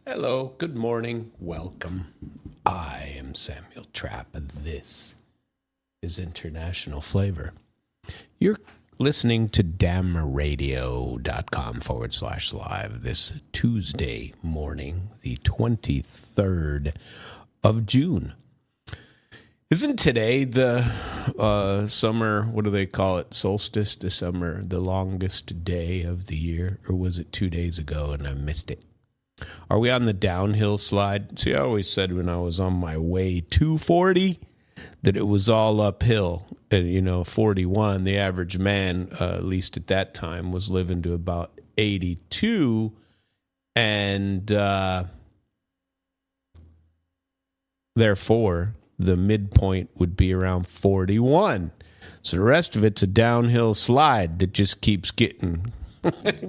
Hello, good morning, welcome. I am Samuel Trapp, and this is International Flavor. You're listening to damradio.com/live this Tuesday morning, the 23rd of June. Isn't today the summer, what do they call it, solstice to summer, the longest day of the year? Or was it 2 days ago and I missed it? Are we on the downhill slide? See, I always said when I was on my way to 40 that it was all uphill. And, 41, the average man, at least at that time, was living to about 82. And therefore, the midpoint would be around 41. So the rest of it's a downhill slide that just keeps getting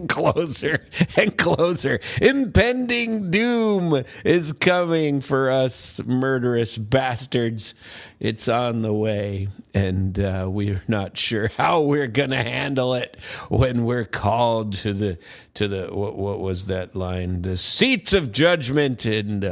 closer and closer. Impending doom is coming for us murderous bastards. It's on the way, and we're not sure how we're going to handle it when we're called to the what was that line? The seats of judgment and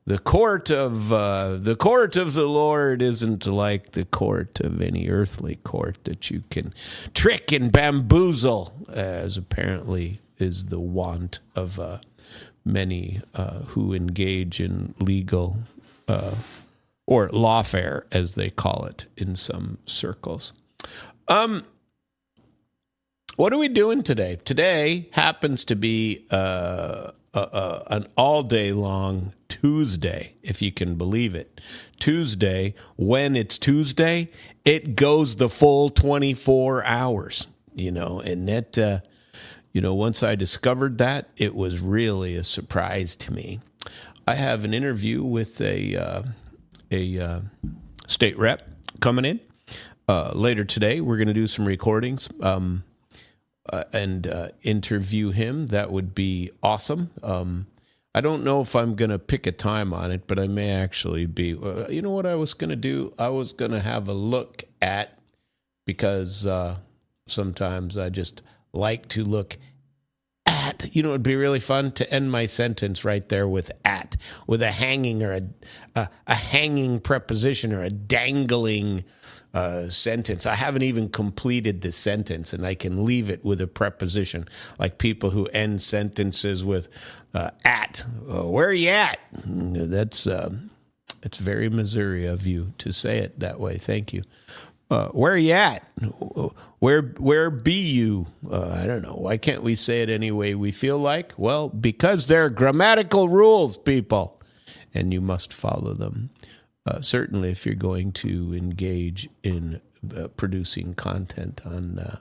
the court of the Lord isn't like the court of any earthly court that you can trick and bamboozle, as apparently is the want of many who engage in legal or lawfare, as they call it in some circles. What are we doing today? Today happens to be an all-day long Tuesday, if you can believe it. Tuesday, when it's Tuesday, it goes the full 24 hours, and that, once I discovered that, it was really a surprise to me. I have an interview with a state rep coming in later today. We're going to do some recordings and interview him. That would be awesome. I don't know if I'm going to pick a time on it, but I may actually be. You know what I was going to do? I was going to have a look at, because sometimes I just like to look at. It'd be really fun to end my sentence right there with "at," with a hanging or a hanging preposition or a dangling sentence. I haven't even completed the sentence, and I can leave it with a preposition, like people who end sentences with "at." Where are you at? That's it's very Missouri of you to say it that way. Thank you. Where are you at? Where be you? I don't know. Why can't we say it any way we feel like? Well, because they're grammatical rules, people, and you must follow them. Certainly, if you're going to engage in producing content on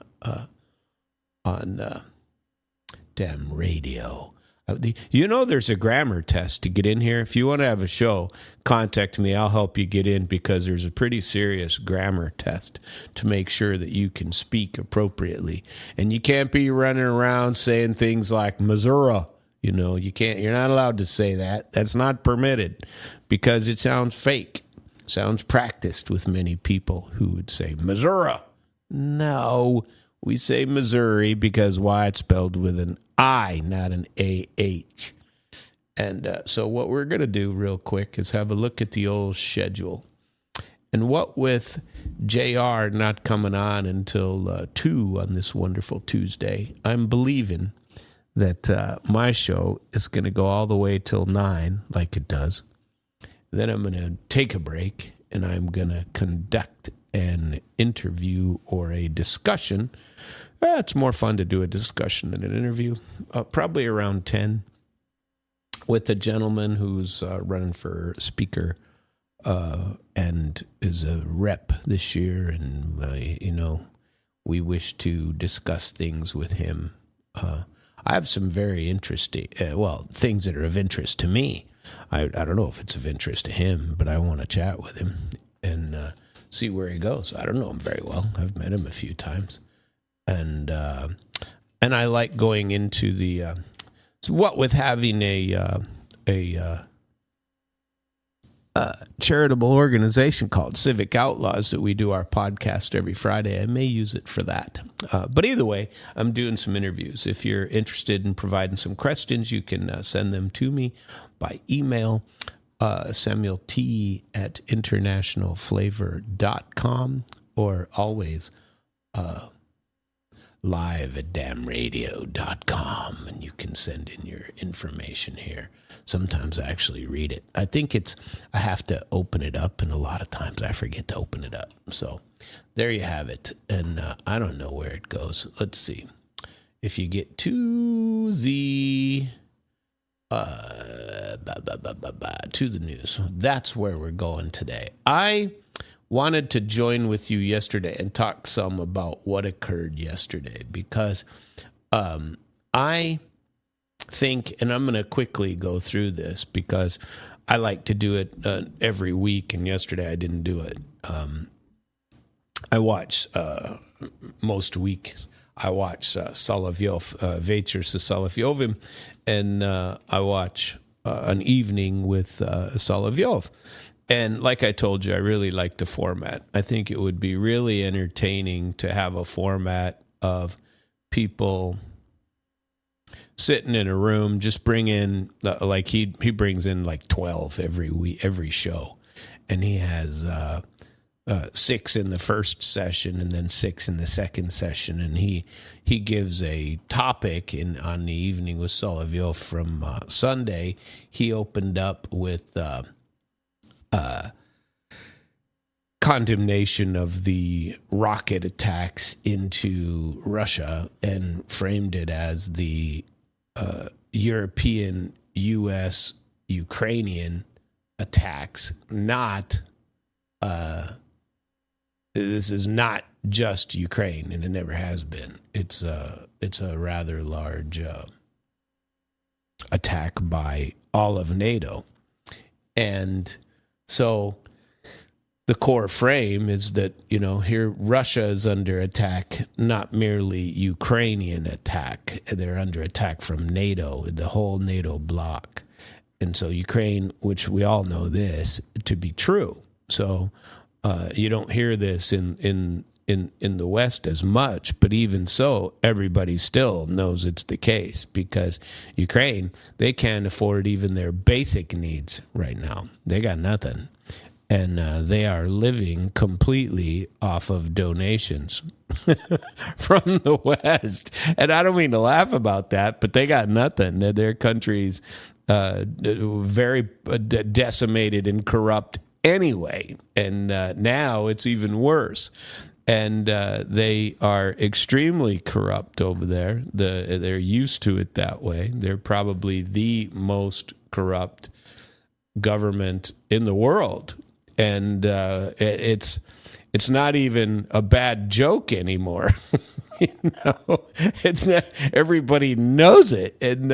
damn radio. There's a grammar test to get in here. If you want to have a show, contact me. I'll help you get in, because there's a pretty serious grammar test to make sure that you can speak appropriately. And you can't be running around saying things like Missouri. You can't. You're not allowed to say that. That's not permitted, because it sounds fake. Sounds practiced with many people who would say Missouri. No, we say Missouri because why? It's spelled with an I, not an A-H. And so what we're going to do real quick is have a look at the old schedule. And what with JR not coming on until 2 on this wonderful Tuesday, I'm believing that my show is going to go all the way till 9, like it does. Then I'm going to take a break, and I'm going to conduct an interview or a discussion. It's more fun to do a discussion than an interview. Probably around 10, with a gentleman who's running for speaker and is a rep this year. And, we wish to discuss things with him. I have some very interesting, things that are of interest to me. I don't know if it's of interest to him, but I want to chat with him and see where he goes. I don't know him very well. I've met him a few times. And I like going into the, what with having a charitable organization called Civic Outlaws that we do our podcast every Friday. I may use it for that. But either way, I'm doing some interviews. If you're interested in providing some questions, you can send them to me by email, samuelt@internationalflavor.com, or always live at damradio.com, and you can send in your information here. Sometimes I actually read it. I have to open it up, and a lot of times I forget to open it up. So there you have it. And I don't know where it goes. Let's see. If you get to the to the news, that's where we're going today. I wanted to join with you yesterday and talk some about what occurred yesterday, because I think, and I'm going to quickly go through this because I like to do it every week, and yesterday I didn't do it. I watch most weeks. I watch Solovyov, Večer se Solovyovim, and I watch an evening with Solovyov. And like I told you, I really like the format. I think it would be really entertaining to have a format of people sitting in a room, just bring in, like he brings in like 12 every show. And he has 6 in the first session and then 6 in the second session. And he gives a topic on the evening with Solovyov from Sunday. He opened up with condemnation of the rocket attacks into Russia and framed it as the European, U.S., Ukrainian attacks, not this is not just Ukraine, and it never has been. It's a rather large attack by all of NATO. And so the core frame is that, here Russia is under attack, not merely Ukrainian attack. They're under attack from NATO, the whole NATO bloc. And so Ukraine, which we all know this to be true. So you don't hear this in the West as much, but even so, everybody still knows it's the case, because Ukraine, they can't afford even their basic needs right now. They got nothing. And they are living completely off of donations from the West. And I don't mean to laugh about that, but they got nothing. Their country's very decimated and corrupt anyway. And now it's even worse. And they are extremely corrupt over there. They're used to it that way. They're probably the most corrupt government in the world. And it's not even a bad joke anymore. It's not. Everybody knows it, and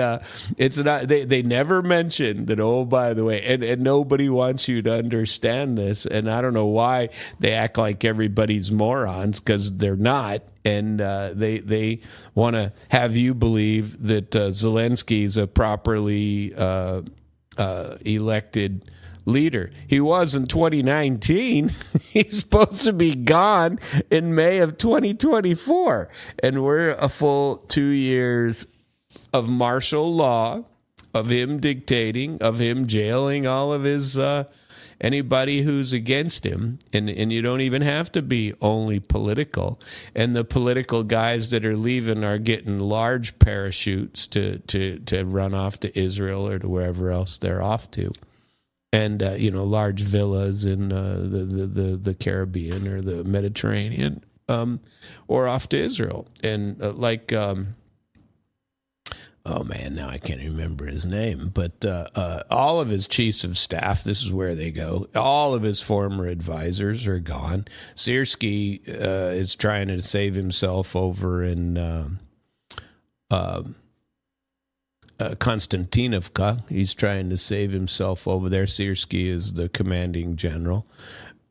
it's not. They never mention that. Oh, by the way, and nobody wants you to understand this. And I don't know why they act like everybody's morons, because they're not. And they want to have you believe that Zelensky's a properly elected leader. He was in 2019. He's supposed to be gone in May of 2024. And we're a full 2 years of martial law, of him dictating, of him jailing all of his anybody who's against him. And you don't even have to be only political. And the political guys that are leaving are getting large parachutes to run off to Israel or to wherever else they're off to. And large villas in the Caribbean or the Mediterranean, or off to Israel. And oh man, now I can't remember his name, but all of his chiefs of staff, this is where they go. All of his former advisors are gone. Syrskyi is trying to save himself over in Konstantinovka. He's trying to save himself over there. Syrskyi is the commanding general.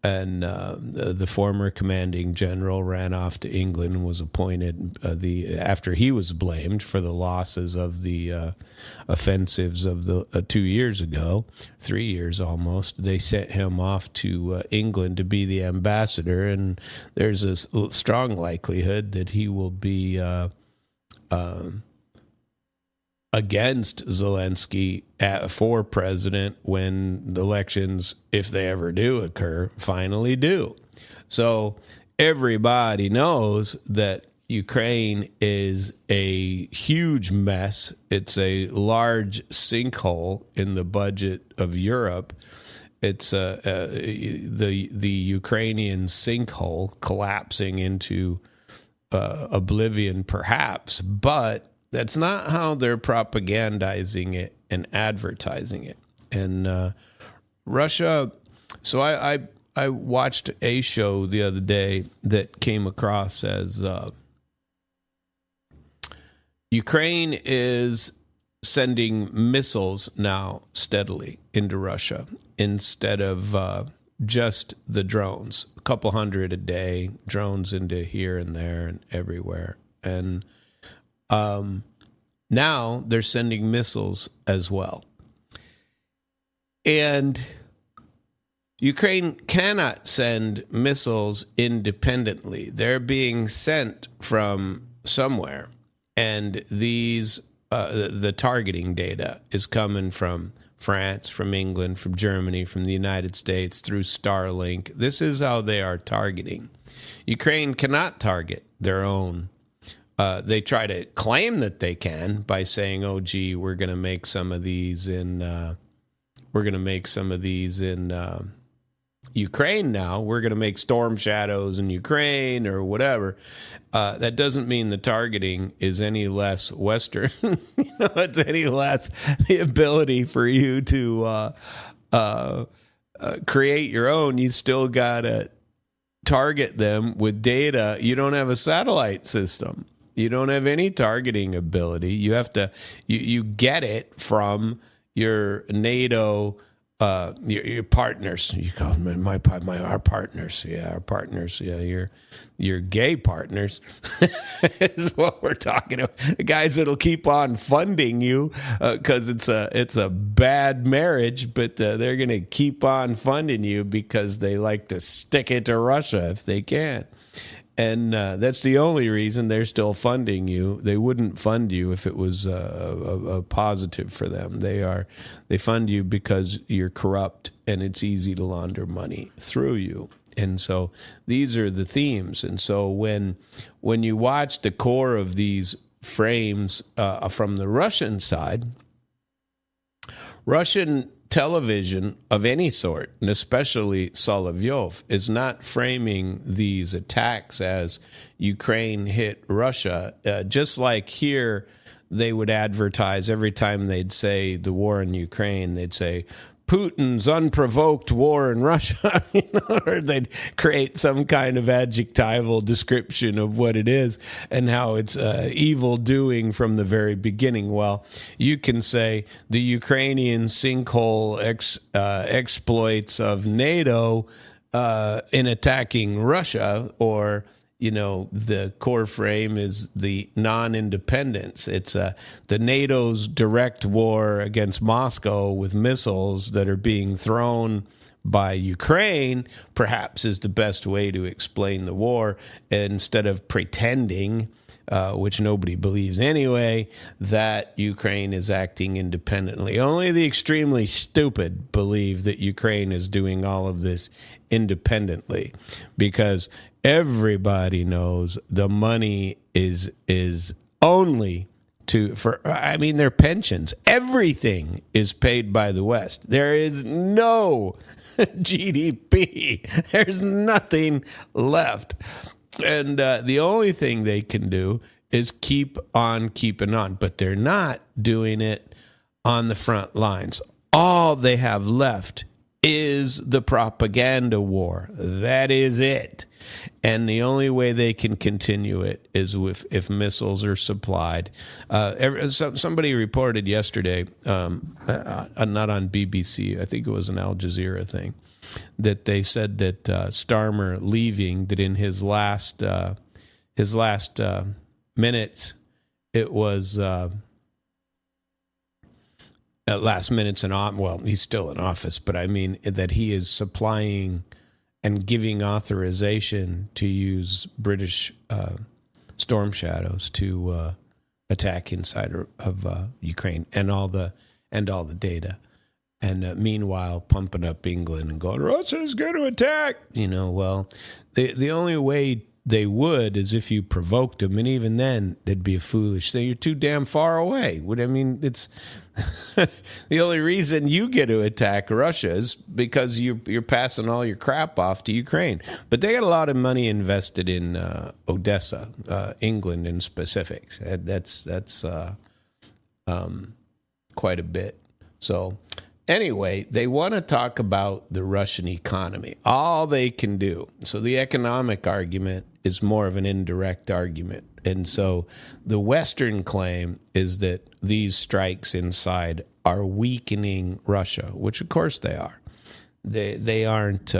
And the former commanding general ran off to England and was appointed after he was blamed for the losses of the offensives of the 2 years ago, 3 years almost. They sent him off to England to be the ambassador, and there's a strong likelihood that he will be against Zelensky for president when the elections, if they ever do occur, finally do. So everybody knows that Ukraine is a huge mess. It's a large sinkhole in the budget of Europe. It's the Ukrainian sinkhole collapsing into oblivion, perhaps, but that's not how they're propagandizing it and advertising it. And Russia, so I watched a show the other day that came across as Ukraine is sending missiles now steadily into Russia instead of just the drones, a couple hundred a day, drones into here and there and everywhere. And now they're sending missiles as well. And Ukraine cannot send missiles independently. They're being sent from somewhere. And these, the targeting data is coming from France, from England, from Germany, from the United States, through Starlink. This is how they are targeting. Ukraine cannot target their own. They try to claim that they can by saying, "Oh, gee, we're going to make some of these in Ukraine now. We're going to make Storm Shadows in Ukraine or whatever." That doesn't mean the targeting is any less Western. It's any less the ability for you to create your own. You still got to target them with data. You don't have a satellite system. You don't have any targeting ability. You have to, you get it from your NATO, your partners. You call them our partners. Yeah, our partners. Yeah, your gay partners is what we're talking about. The guys that'll keep on funding you because it's a bad marriage, but they're going to keep on funding you because they like to stick it to Russia if they can. And that's the only reason they're still funding you. They wouldn't fund you if it was a positive for them. They fund you because you're corrupt and it's easy to launder money through you. And so these are the themes. And so when you watch the core of these frames from the Russian side, Russian television of any sort, and especially Solovyov, is not framing these attacks as Ukraine hit Russia. Just like here, they would advertise every time they'd say the war in Ukraine, they'd say, Putin's unprovoked war in Russia, or they'd create some kind of adjectival description of what it is and how it's evil doing from the very beginning. Well, you can say the Ukrainian sinkhole exploits of NATO in attacking Russia, or the core frame is the non-independence. It's the NATO's direct war against Moscow with missiles that are being thrown by Ukraine, perhaps is the best way to explain the war, instead of pretending, which nobody believes anyway, that Ukraine is acting independently. Only the extremely stupid believe that Ukraine is doing all of this independently, because everybody knows the money is only for their pensions. Everything is paid by the West. There is no GDP. There's nothing left. And the only thing they can do is keep on keeping on. But they're not doing it on the front lines. All they have left is the propaganda war. That is it. And the only way they can continue it is if missiles are supplied. Somebody reported yesterday, not on BBC, I think it was an Al Jazeera thing, that they said that Starmer leaving, that in his last minutes, it was last minutes well, he's still in office, but I mean that he is supplying and giving authorization to use British Storm Shadows to attack inside of Ukraine and all the data. And meanwhile, pumping up England and going, Russia's going to attack. Well, the only way they would is if you provoked them, and even then, they'd be a foolish thing. You're too damn far away. It's the only reason you get to attack Russia is because you're passing all your crap off to Ukraine. But they got a lot of money invested in Odessa, England in specifics. That's quite a bit. So anyway, they want to talk about the Russian economy, all they can do. So the economic argument is more of an indirect argument. And so the Western claim is that these strikes inside are weakening Russia, which of course they are. They aren't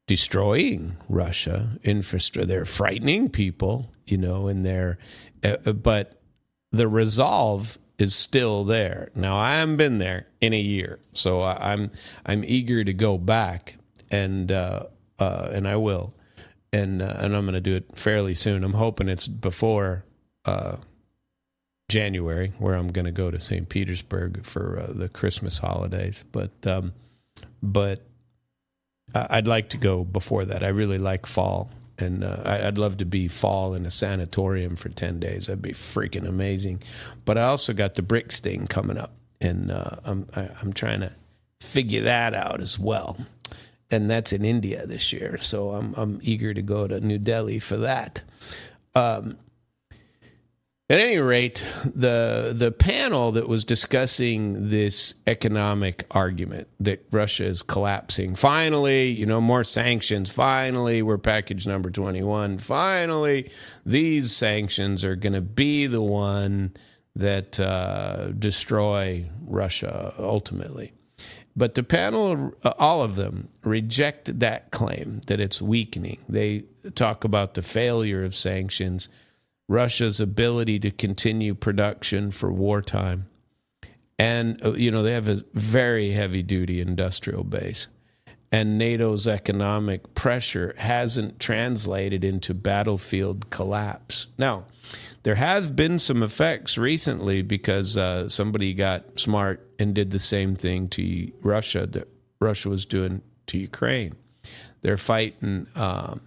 destroying Russia infrastructure. They're frightening people, and but the resolve is still there. Now, I haven't been there in a year, so I'm eager to go back, and I will, and I'm going to do it fairly soon. I'm hoping it's before January, where I'm going to go to St. Petersburg for the Christmas holidays. But I'd like to go before that. I really like fall. And I'd love to be fall in a sanatorium for 10 days. That'd be freaking amazing. But I also got the BRICS thing coming up, and I'm trying to figure that out as well. And that's in India this year, so I'm eager to go to New Delhi for that. At any rate, the panel that was discussing this economic argument that Russia is collapsing, finally, more sanctions, finally, we're package number 21, finally, these sanctions are going to be the one that destroy Russia ultimately. But the panel, all of them, reject that claim that it's weakening. They talk about the failure of sanctions, Russia's ability to continue production for wartime. And, they have a very heavy-duty industrial base. And NATO's economic pressure hasn't translated into battlefield collapse. Now, there have been some effects recently because somebody got smart and did the same thing to Russia that Russia was doing to Ukraine. They're fighting on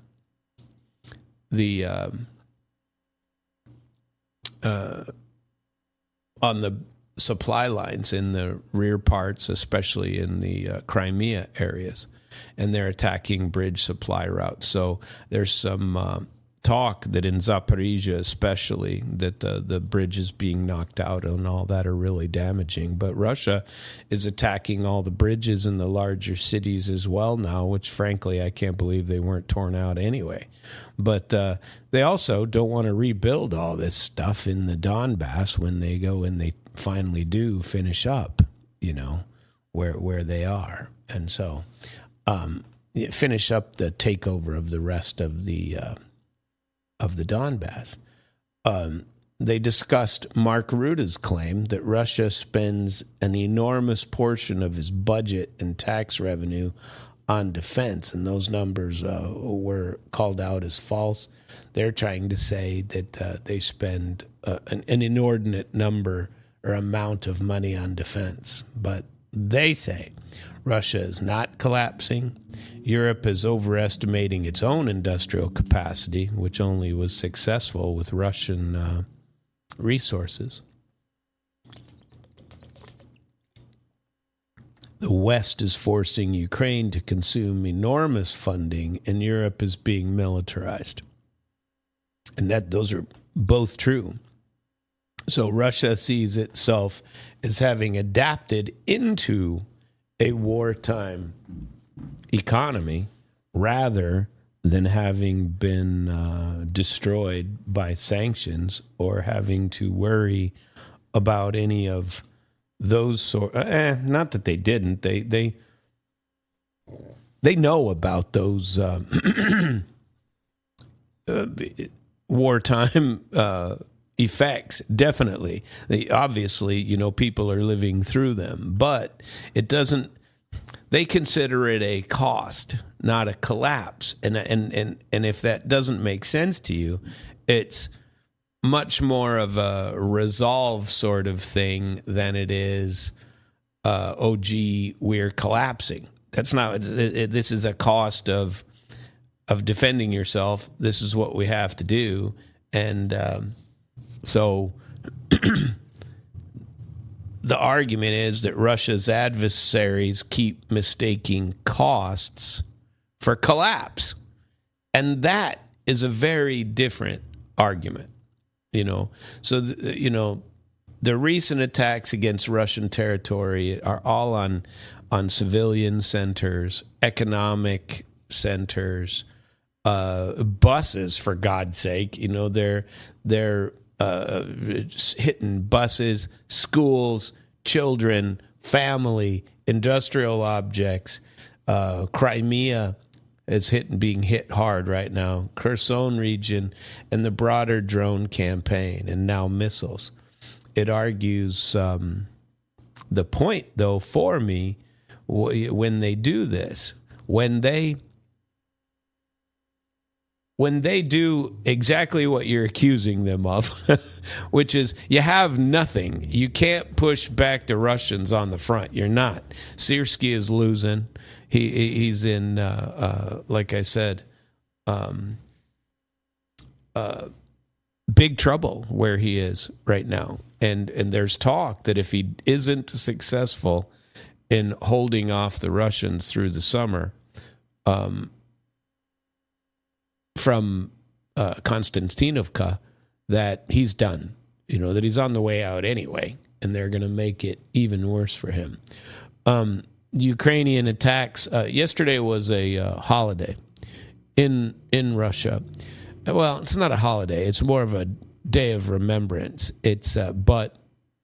the supply lines in the rear parts, especially in the Crimea areas, and they're attacking bridge supply routes. So there's some talk that in Zaporizhia especially, that the bridges being knocked out and all that are really damaging. But Russia is attacking all the bridges in the larger cities as well now, which frankly I can't believe they weren't torn out anyway. But they also don't want to rebuild all this stuff in the Donbass when they go and they finally do finish up, where they are. And so finish up the takeover of the rest of the Donbass. They discussed Mark Rutte's claim that Russia spends an enormous portion of his budget and tax revenue on defense, and those numbers were called out as false. They're trying to say that they spend an inordinate number or amount of money on defense. But they say Russia is not collapsing. Europe is overestimating its own industrial capacity, which only was successful with Russian resources. The West is forcing Ukraine to consume enormous funding, and Europe is being militarized. And those are both true. So Russia sees itself as having adapted into a wartime economy rather than having been destroyed by sanctions or having to worry about any of those sort. Not that they didn't. They know about those wartime effects. Definitely, obviously, people are living through them, but it doesn't. They consider it a cost, not a collapse. And if that doesn't make sense to you, it's much more of a resolve sort of thing than it is, oh, gee, we're collapsing. That's not, this is a cost of defending yourself. This is what we have to do. And so the argument is that Russia's adversaries keep mistaking costs for collapse. And that is a very different argument, So, the recent attacks against Russian territory are all on civilian centers, economic centers, buses, for God's sake. They're hitting buses, schools, children, family, industrial objects. Crimea is being hit hard right now. Kherson region and the broader drone campaign, and now missiles. It argues the point, though, for me, when they do this, when they do exactly what you're accusing them of, which is you have nothing. You can't push back the Russians on the front. You're not. Syrskyi is losing. He's in, like I said, big trouble where he is right now. And there's talk that if he isn't successful in holding off the Russians through the summer, from Konstantinovka, that he's done, that he's on the way out anyway, and they're going to make it even worse for him. Ukrainian attacks. Yesterday was a holiday in Russia. Well, it's not a holiday. It's more of a day of remembrance. But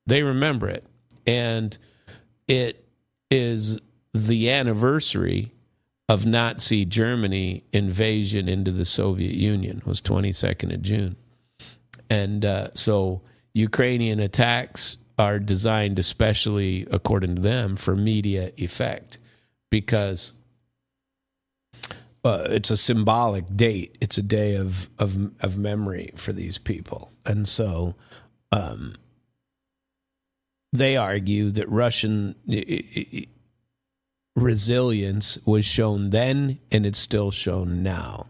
they remember it, and it is the anniversary of Nazi Germany invasion into the Soviet Union. Was 22nd of June. And so Ukrainian attacks are designed especially, according to them, for media effect, because it's a symbolic date. It's a day of memory for these people. And so they argue that Russian resilience was shown then, and it's still shown now.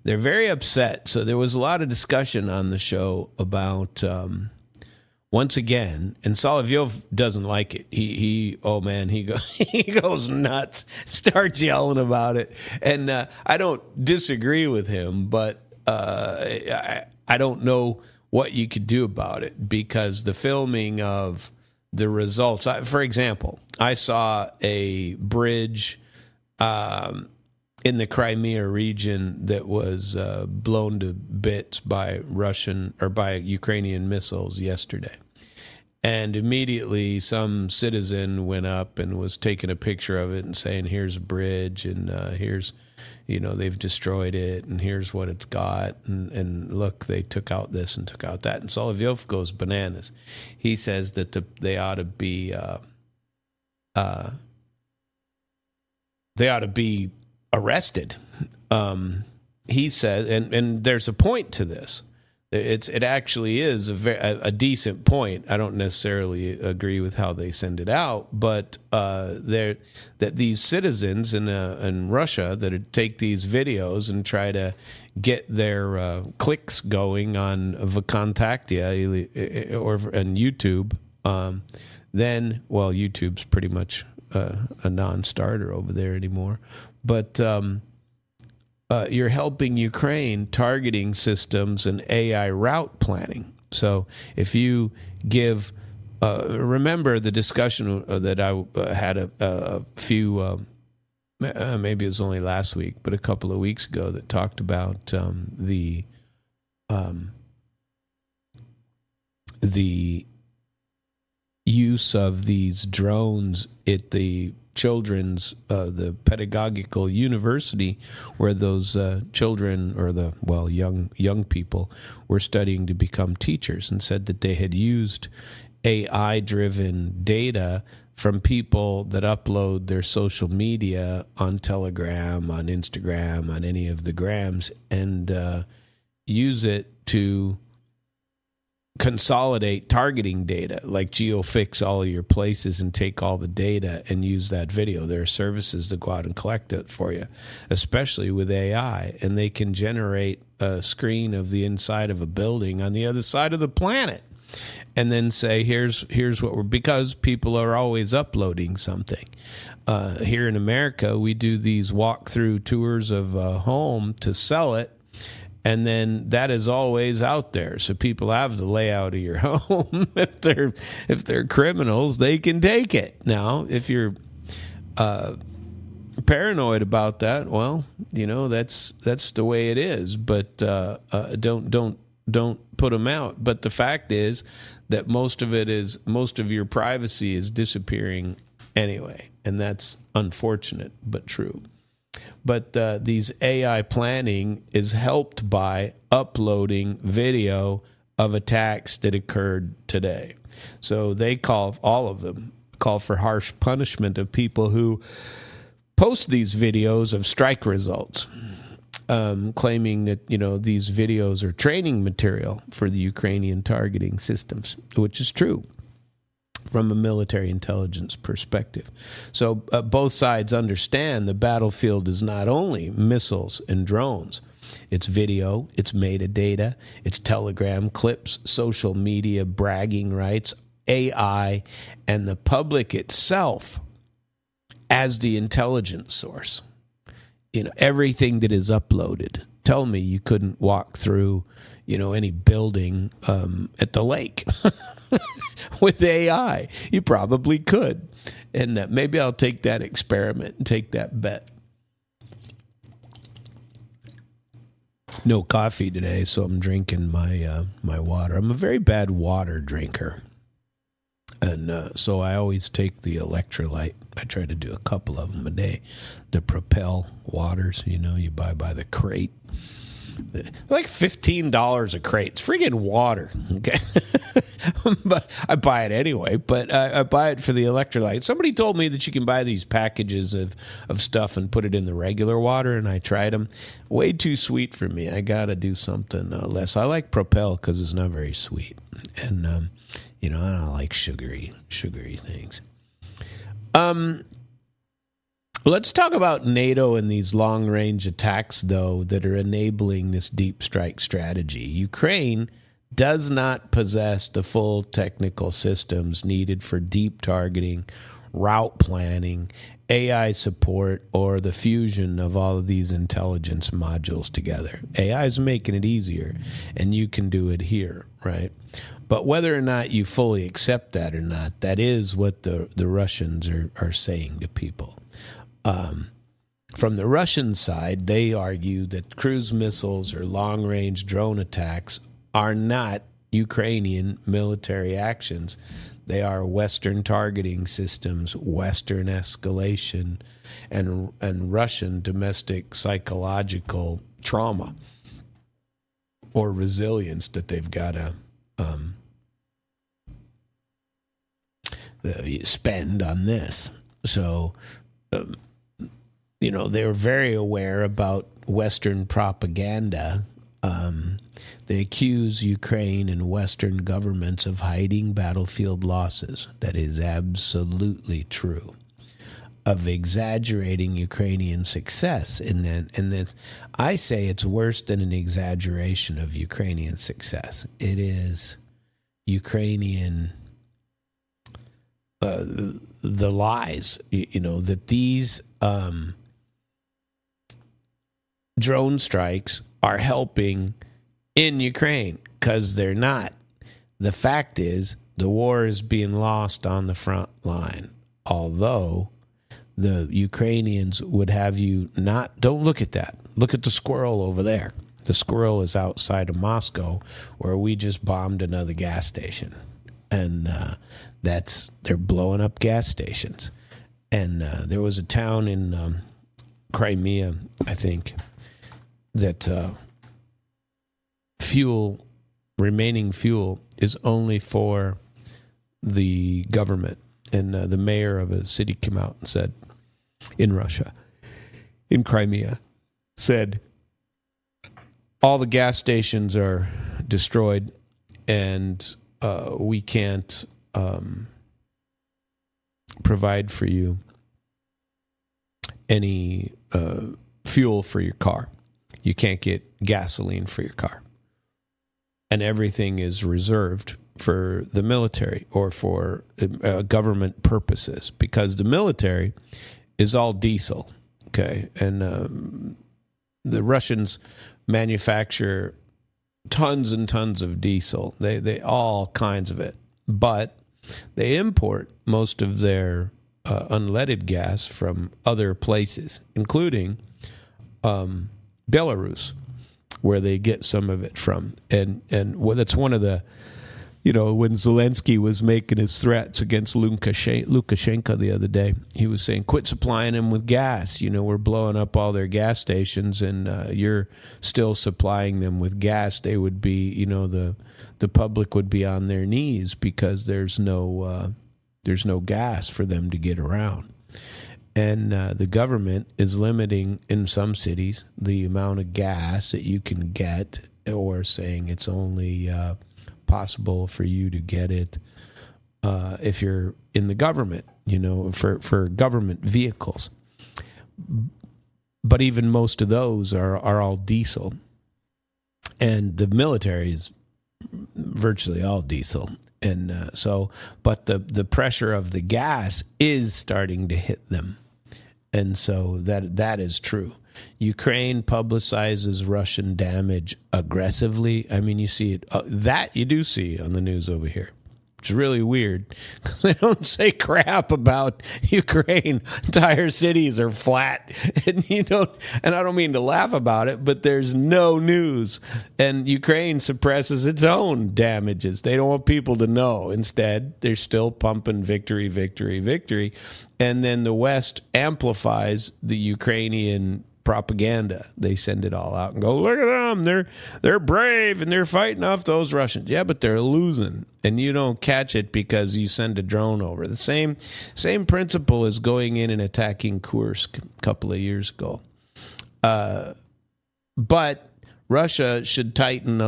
They're very upset. So there was a lot of discussion on the show about, once again, and Solovyov doesn't like it. He goes nuts, starts yelling about it. And I don't disagree with him, but I don't know what you could do about it, because the filming of the results. For example, I saw a bridge in the Crimea region that was blown to bits by Russian or by Ukrainian missiles yesterday. And immediately some citizen went up and was taking a picture of it and saying, here's a bridge, and here's, they've destroyed it, and here's what it's got, and look, they took out this and took out that. And Solovyov goes bananas. He says that they ought to be arrested. He says, and there's a point to this. It actually is a decent point. I don't necessarily agree with how they send it out, but that these citizens in Russia that take these videos and try to get their clicks going on VKontakte or on YouTube, then, well, YouTube's pretty much a non-starter over there anymore. But you're helping Ukraine targeting systems and AI route planning. So if you give, remember the discussion that I had a few maybe it was only last week, but a couple of weeks ago, that talked about the use of these drones at the children's the pedagogical university, where those children, or the young people, were studying to become teachers, and said that they had used AI driven data from people that upload their social media on Telegram, on Instagram, on any of the grams, and use it to consolidate targeting data, like geofix all of your places and take all the data and use that video. There are services that go out and collect it for you, especially with AI, and they can generate a screen of the inside of a building on the other side of the planet, and then say, here's what we're, because people are always uploading something. Here in America, we do these walkthrough tours of a home to sell it, and then that is always out there. So people have the layout of your home. If they're criminals, they can take it. Now, if you're paranoid about that, well, that's the way it is. But don't put them out. But the fact is that most of your privacy is disappearing anyway, and that's unfortunate but true. But these AI planning is helped by uploading video of attacks that occurred today. So all of them call for harsh punishment of people who post these videos of strike results, claiming that these videos are training material for the Ukrainian targeting systems, which is true from a military intelligence perspective. So both sides understand the battlefield is not only missiles and drones. It's video, it's metadata, it's Telegram clips, social media bragging rights, AI, and the public itself as the intelligence source. Everything that is uploaded. Tell me you couldn't walk through, any building at the lake with AI. You probably could. And maybe I'll take that experiment and take that bet. No coffee today, so I'm drinking my water. I'm a very bad water drinker. And so I always take the electrolyte. I try to do a couple of them a day. The Propel waters, you buy by the crate. Like $15 a crate. It's friggin' water, okay? But I buy it anyway. But I buy it for the electrolyte. Somebody told me that you can buy these packages of stuff and put it in the regular water, and I tried them. Way too sweet for me. I got to do something less. I like Propel because it's not very sweet. And, I don't like sugary things. Let's talk about NATO and these long-range attacks, though, that are enabling this deep strike strategy. Ukraine does not possess the full technical systems needed for deep targeting, route planning, AI support, or the fusion of all of these intelligence modules together. AI is making it easier, and you can do it here, right? But whether or not you fully accept that or not, that is what the Russians are saying to people. From the Russian side, they argue that cruise missiles or long-range drone attacks are not Ukrainian military actions. They are Western targeting systems, Western escalation, and Russian domestic psychological trauma or resilience that they've got to spend on this. So, they're very aware about Western propaganda. They accuse Ukraine and Western governments of hiding battlefield losses. That is absolutely true. Of exaggerating Ukrainian success. And I say it's worse than an exaggeration of Ukrainian success. It is Ukrainian, the lies, that these drone strikes are helping in Ukraine, because they're not. The fact is, the war is being lost on the front line, although the Ukrainians would have you don't look at that. Look at the squirrel over there. The squirrel is outside of Moscow, where we just bombed another gas station. And they're blowing up gas stations. And there was a town in Crimea, I think, that remaining fuel is only for the government. And the mayor of a city came out and said, in Russia, in Crimea, said, all the gas stations are destroyed and we can't provide for you any fuel for your car. You can't get gasoline for your car. And everything is reserved for the military or for government purposes, because the military is all diesel, okay? And the Russians manufacture tons and tons of diesel. They all kinds of it. But they import most of their unleaded gas from other places, including Belarus, where they get some of it from. And that's one of the, when Zelensky was making his threats against Lukashenko the other day, he was saying, quit supplying them with gas. We're blowing up all their gas stations, and you're still supplying them with gas. They would be, the public would be on their knees because there's no gas for them to get around. And the government is limiting, in some cities, the amount of gas that you can get, or saying it's only possible for you to get it if you're in the government, for government vehicles. But even most of those are all diesel. And the military is virtually all diesel. And but the pressure of the gas is starting to hit them. And so that is true. Ukraine publicizes Russian damage aggressively. I mean, you see it. That you do see on the news over here. It's really weird because they don't say crap about Ukraine. Entire cities are flat, and And I don't mean to laugh about it, but there's no news. And Ukraine suppresses its own damages. They don't want people to know. Instead, they're still pumping victory, victory, victory. And then the West amplifies the Ukrainian propaganda. They send it all out and go, look at them. They're brave and they're fighting off those Russians. Yeah, but they're losing, and you don't catch it because you send a drone over. The same principle is going in and attacking Kursk a couple of years ago. But Russia should tighten.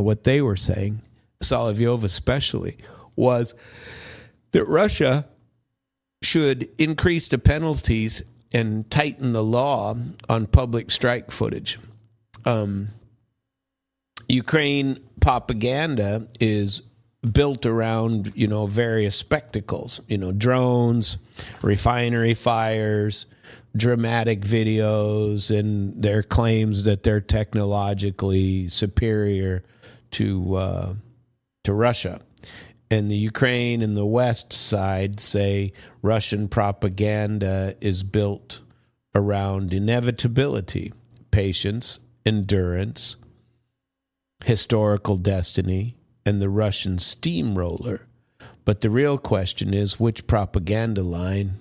What they were saying, Solovyov especially, was that Russia should increase the penalties and tighten the law on public strike footage. Ukraine propaganda is built around, various spectacles, drones, refinery fires, dramatic videos, and their claims that they're technologically superior to Russia. And the Ukraine and the West side say Russian propaganda is built around inevitability, patience, endurance, historical destiny, and the Russian steamroller. But the real question is, which propaganda line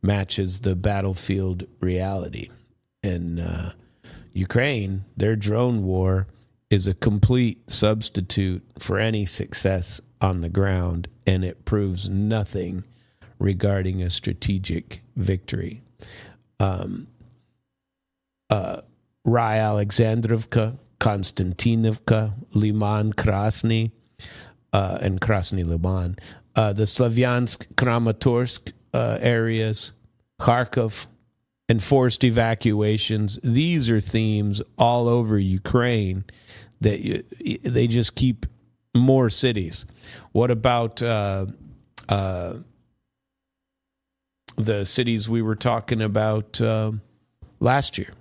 matches the battlefield reality? And Ukraine, their drone war is a complete substitute for any success on the ground, and it proves nothing regarding a strategic victory. Raya Alexandrovka, Konstantinovka, Liman Krasny, and Krasny Liman, the Slavyansk, Kramatorsk areas, Kharkov, and forced evacuations. These are themes all over Ukraine that they just keep more cities. What about the cities we were talking about last year?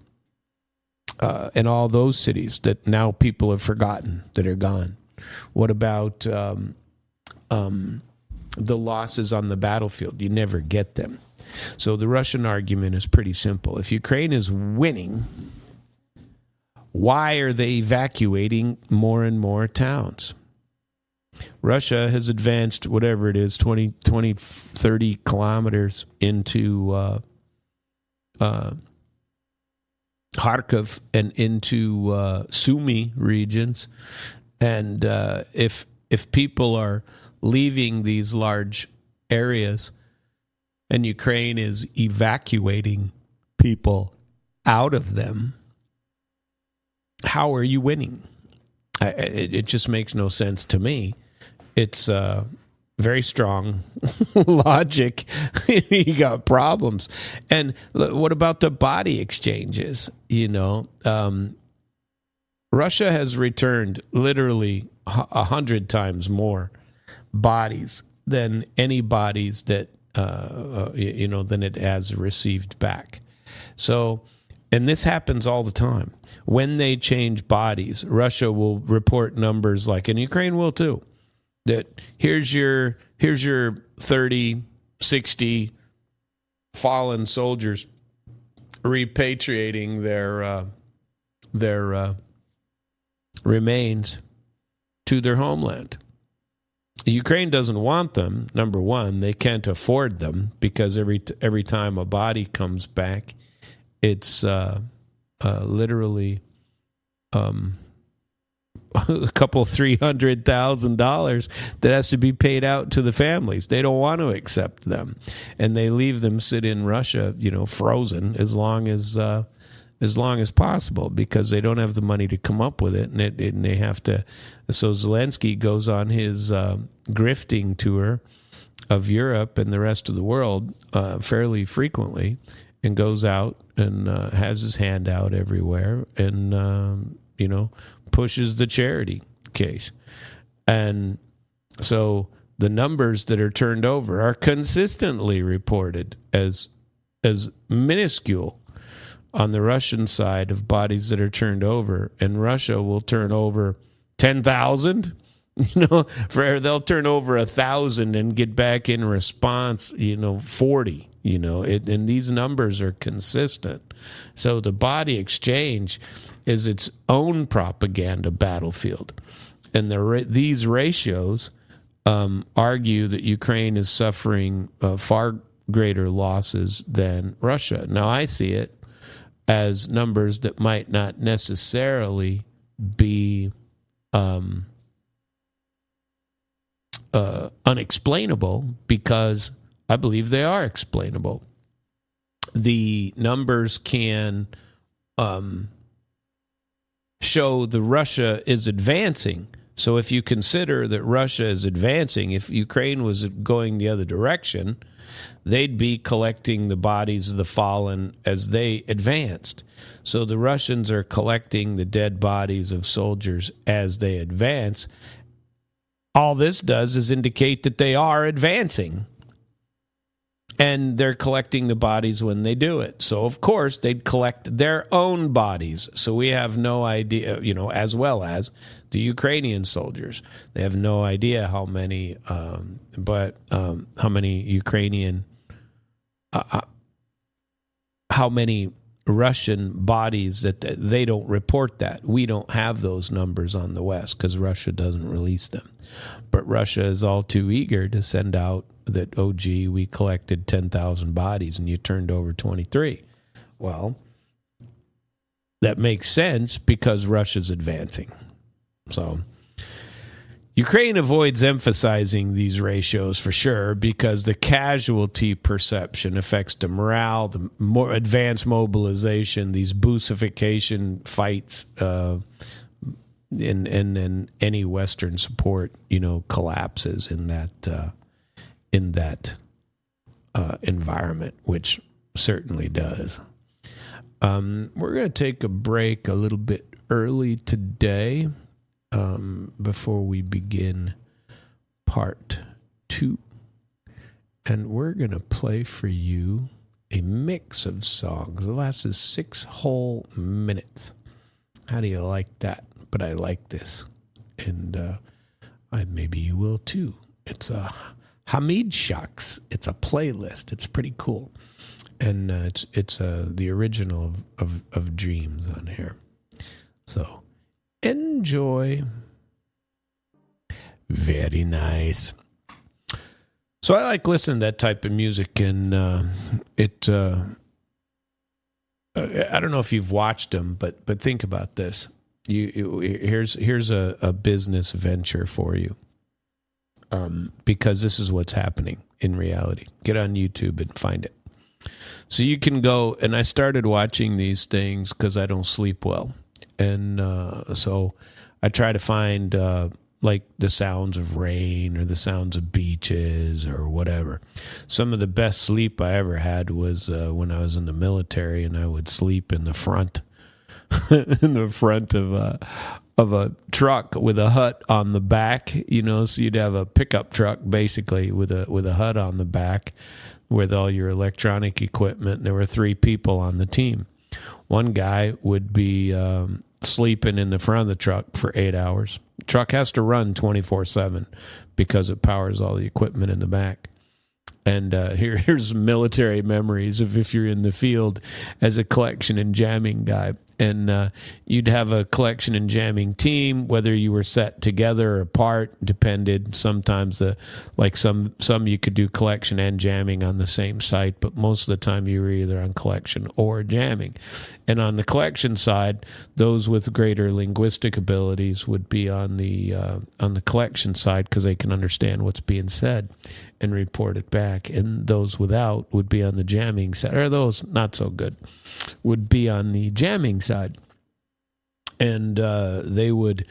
And all those cities that now people have forgotten that are gone. What about the losses on the battlefield? You never get them. So the Russian argument is pretty simple. If Ukraine is winning, why are they evacuating more and more towns? Russia has advanced, whatever it is, 20, 30 kilometers into Kharkiv and into Sumy regions. And if people are leaving these large areas and Ukraine is evacuating people out of them, how are you winning? It just makes no sense to me. It's very strong logic. You got problems. And what about the body exchanges? Russia has returned literally 100 times more bodies than any bodies that than it has received back. So, and this happens all the time. When they change bodies, Russia will report numbers like, and Ukraine will too, that here's your 30, 60 fallen soldiers repatriating their remains to their homeland. Ukraine doesn't want them. Number one, they can't afford them because every time a body comes back, it's literally a couple $300,000 that has to be paid out to the families. They don't want to accept them, and they leave them sit in Russia, frozen as long as possible because they don't have the money to come up with it, and they have to. So Zelensky goes on his grifting tour of Europe and the rest of the world fairly frequently, and goes out and has his hand out everywhere, and pushes the charity case. And so the numbers that are turned over are consistently reported as minuscule on the Russian side of bodies that are turned over, and Russia will turn over 10,000. They'll turn over 1,000 and get back in response, 40. And these numbers are consistent. So the body exchange is its own propaganda battlefield, and these ratios argue that Ukraine is suffering far greater losses than Russia. Now, I see it as numbers that might not necessarily be unexplainable, because I believe they are explainable. The numbers can show that Russia is advancing. So if you consider that Russia is advancing, if Ukraine was going the other direction, they'd be collecting the bodies of the fallen as they advanced. So the Russians are collecting the dead bodies of soldiers as they advance. All this does is indicate that they are advancing, and they're collecting the bodies when they do it. So, of course, they'd collect their own bodies. So we have no idea, as well as the Ukrainian soldiers. They have no idea how many, how many Ukrainian, how many Russian bodies that they don't report that. We don't have those numbers on the West because Russia doesn't release them. But Russia is all too eager to send out that, oh, gee, we collected 10,000 bodies and you turned over 23. Well, that makes sense because Russia's advancing. So Ukraine avoids emphasizing these ratios for sure because the casualty perception affects the morale, the more advanced mobilization, these boosification fights, and any Western support, collapses in that environment, which certainly does. We're going to take a break a little bit early today before we begin part 2. And we're going to play for you a mix of songs. It lasts 6 whole minutes. How do you like that? But I like this. And maybe you will too. It's a Hamid Shucks. It's a playlist. It's pretty cool. And it's the original of Dreams on here. So enjoy. Very nice. So I like listening to that type of music, and I don't know if you've watched them, but think about this. Here's a business venture for you, because this is what's happening in reality. Get on YouTube and find it. So you can go, and I started watching these things because I don't sleep well, and so I try to find like the sounds of rain or the sounds of beaches or whatever. Some of the best sleep I ever had was when I was in the military, and I would sleep in the front, in the front of a truck with a hut on the back. So you'd have a pickup truck basically with a hut on the back with all your electronic equipment. There were 3 people on the team. One guy would be sleeping in the front of the truck for 8 hours. The truck has to run 24/7 because it powers all the equipment in the back. And here's military memories of if you're in the field as a collection and jamming guy. And you'd have a collection and jamming team, whether you were set together or apart, depended. Sometimes some you could do collection and jamming on the same site, but most of the time you were either on collection or jamming. And on the collection side, those with greater linguistic abilities would be on the collection side because they can understand what's being said and report it back. And those without would be on the jamming side, or those not so good would be on the jamming side. And they would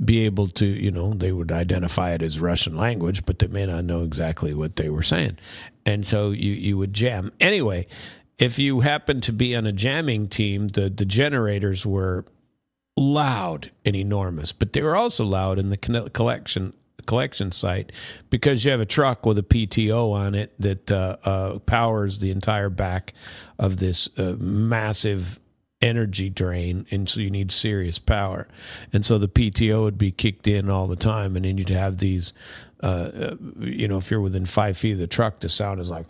be able to, they would identify it as Russian language, but they may not know exactly what they were saying. And so you would jam. Anyway, if you happened to be on a jamming team, the generators were loud and enormous, but they were also loud in the collection site because you have a truck with a PTO on it that powers the entire back of this massive energy drain, and so you need serious power. And so the PTO would be kicked in all the time, and then you'd have these if you're within 5 feet of the truck, the sound is like,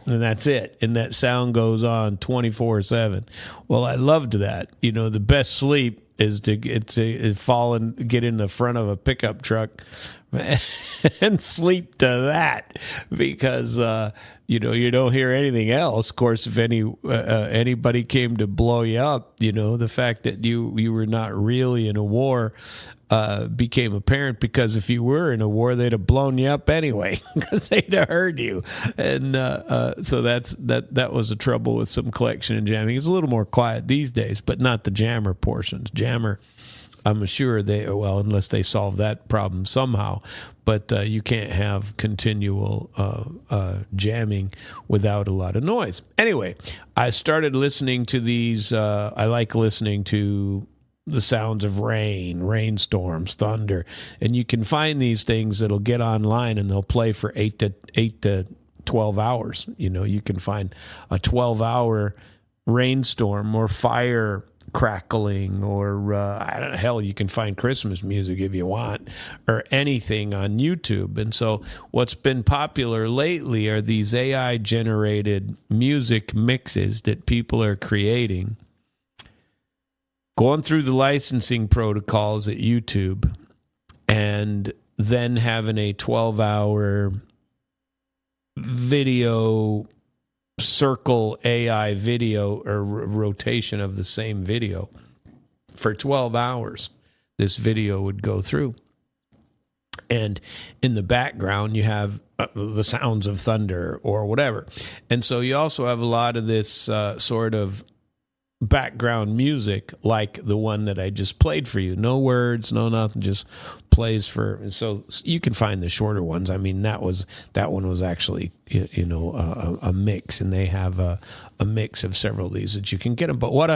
and that's it. And that sound goes on 24/7. Well, I loved that. The best sleep is to get in the front of a pickup truck and sleep to that, because you don't hear anything else. Of course, if anybody came to blow you up, the fact that you were not really in a war became apparent, because if you were in a war, they'd have blown you up anyway because they'd have heard you. And so that was the trouble with some collection and jamming. It's a little more quiet these days, but not the jammer portions. Jammer, I'm sure unless they solve that problem somehow, but you can't have continual jamming without a lot of noise. Anyway, I started listening to these. I like listening to the sounds of rain, rainstorms, thunder, and you can find these things that'll get online and they'll play for 8 to 12 hours. You can find a 12-hour rainstorm or fire crackling, or hell, you can find Christmas music if you want, or anything on YouTube. And so what's been popular lately are these AI generated music mixes that people are creating, going through the licensing protocols at YouTube, and then having a 12-hour video circle AI video, or rotation of the same video for 12 hours. This video would go through, and in the background you have the sounds of thunder or whatever. And so you also have a lot of this sort of background music like the one that I just played for you. No words, no nothing, just plays for. And so you can find the shorter ones. I mean, that one was actually a mix, and they have a mix of several of these that you can get them. But what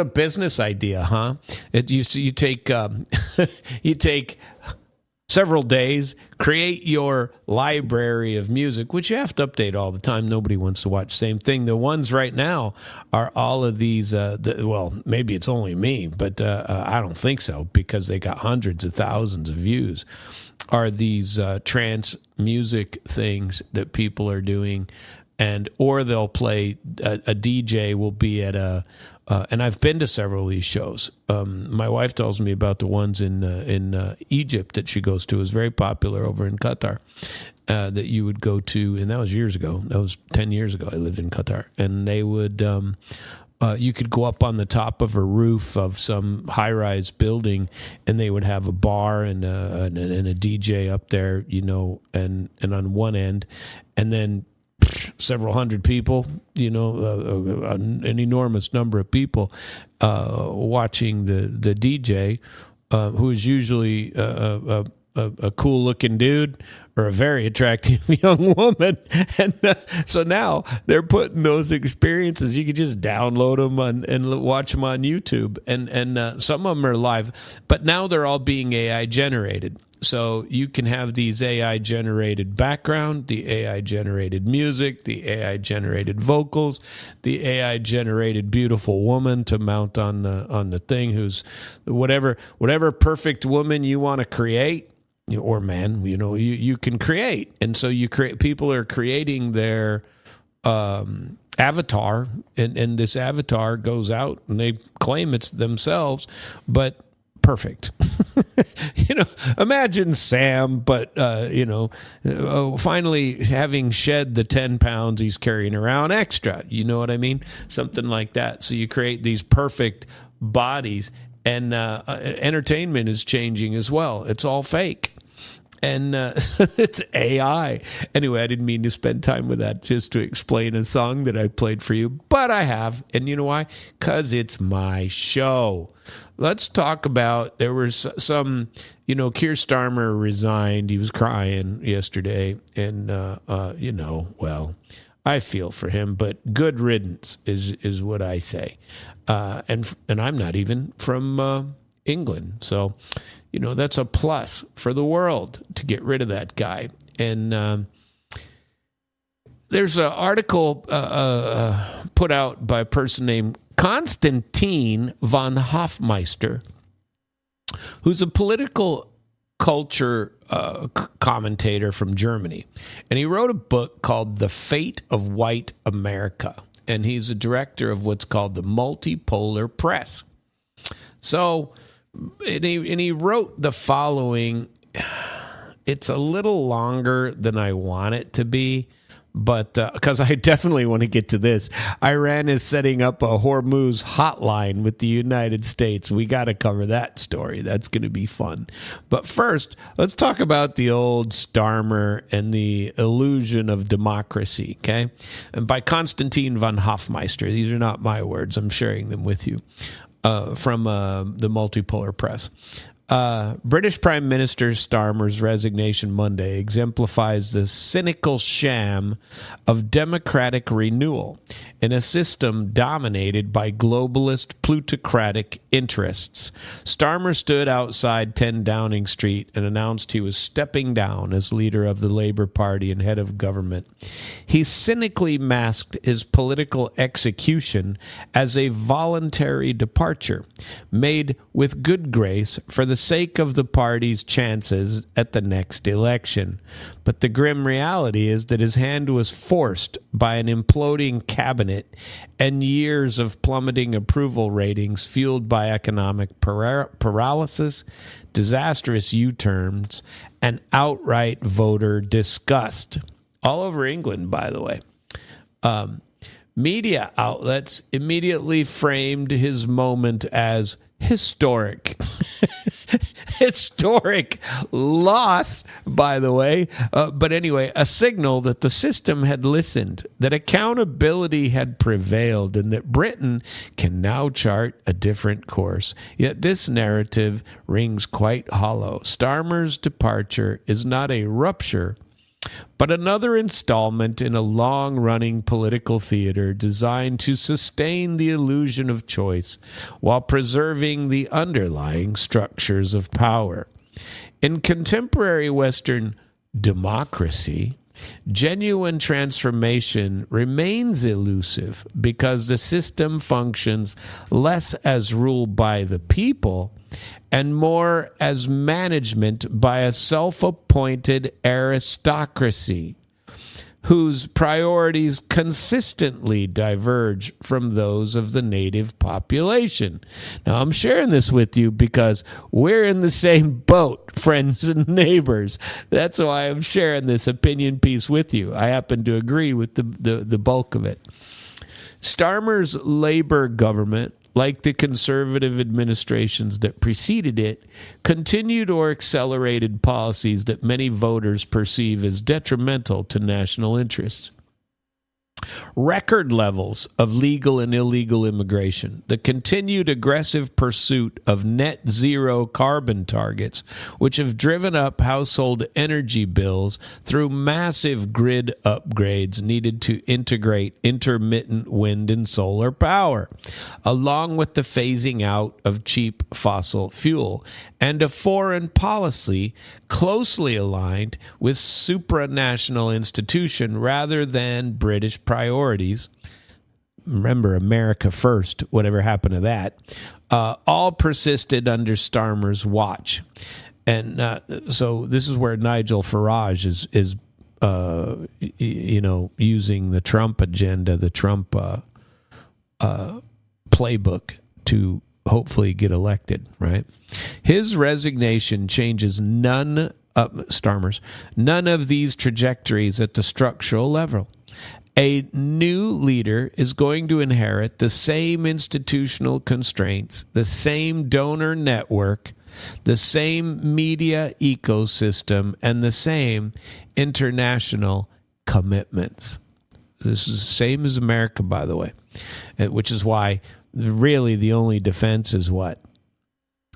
a business idea, huh? You take several days, create your library of music, which you have to update all the time. Nobody wants to watch the same thing. The ones right now are all of these, well, maybe it's only me, but I don't think so, because they got hundreds of thousands of views, are these trance music things that people are doing. And or they'll play, a DJ will be at a, and I've been to several of these shows. My wife tells me about the ones in Egypt that she goes to. Is very popular over in Qatar, that you would go to, and that was years ago. That was 10 years ago. I lived in Qatar, and they would. You could go up on the top of a roof of some high-rise building, and they would have a bar and a DJ up there, and on one end, and then several hundred people, an enormous number of people watching the DJ, who is usually a cool-looking dude or a very attractive young woman. And so now they're putting those experiences. You can just download them and watch them on YouTube. And some of them are live, but now they're all being AI generated. So you can have these AI-generated background, the AI-generated music, the AI-generated vocals, the AI-generated beautiful woman to mount on the thing, who's whatever perfect woman you want to create, or man, you can create. And so people are creating their avatar, and this avatar goes out and they claim it's themselves, but perfect. Imagine Sam, but finally having shed the 10 pounds he's carrying around extra. You know what I mean? Something like that. So you create these perfect bodies, and entertainment is changing as well. It's all fake. And it's AI. Anyway, I didn't mean to spend time with that just to explain a song that I played for you, but I have. And you know why? Because it's my show. Let's talk about, there was some, Keir Starmer resigned. He was crying yesterday. And, well, I feel for him, but good riddance is what I say. And I'm not even from England. So, that's a plus for the world to get rid of that guy. And there's an article put out by a person named Konstantin von Hofmeister, who's a political culture commentator from Germany. And he wrote a book called The Fate of White America. And he's a director of what's called the Multipolar Press. So, and he wrote the following. It's a little longer than I want it to be, but because I definitely want to get to this. Iran is setting up a Hormuz hotline with the United States. We got to cover that story. That's going to be fun. But first, let's talk about the old Starmer and the illusion of democracy, okay? And by Konstantin von Hofmeister. These are not my words. I'm sharing them with you. From the Multipolar Press. British Prime Minister Starmer's resignation Monday exemplifies the cynical sham of democratic renewal in a system dominated by globalist plutocratic interests. Starmer stood outside 10 Downing Street and announced he was stepping down as leader of the Labour Party and head of government. He cynically masked his political execution as a voluntary departure, made with good grace for the sake of the party's chances at the next election. But the grim reality is that his hand was forced by an imploding cabinet and years of plummeting approval ratings fueled by economic paralysis, disastrous U-turns, and outright voter disgust. All over England, by the way. Media outlets immediately framed his moment as historic. Historic loss, by the way. But anyway, a signal that the system had listened, that accountability had prevailed, and that Britain can now chart a different course. Yet this narrative rings quite hollow. Starmer's departure is not a rupture, but another installment in a long-running political theater designed to sustain the illusion of choice while preserving the underlying structures of power. In contemporary Western democracy, genuine transformation remains elusive because the system functions less as rule by the people and more as management by a self-appointed aristocracy whose priorities consistently diverge from those of the native population. Now, I'm sharing this with you because we're in the same boat, friends and neighbors. That's why I'm sharing this opinion piece with you. I happen to agree with the bulk of it. Starmer's Labor government, like the conservative administrations that preceded it, continued or accelerated policies that many voters perceive as detrimental to national interests. Record levels of legal and illegal immigration, the continued aggressive pursuit of net zero carbon targets, which have driven up household energy bills through massive grid upgrades needed to integrate intermittent wind and solar power, along with the phasing out of cheap fossil fuel, and a foreign policy closely aligned with supranational institution rather than British priorities. Remember, America first, whatever happened to that, all persisted under Starmer's watch. And so this is where Nigel Farage is using the Trump agenda, the Trump playbook to hopefully get elected, right? His resignation changes none of these trajectories at the structural level. A new leader is going to inherit the same institutional constraints, the same donor network, the same media ecosystem, and the same international commitments. This is the same as America, by the way, which is why really the only defense is what?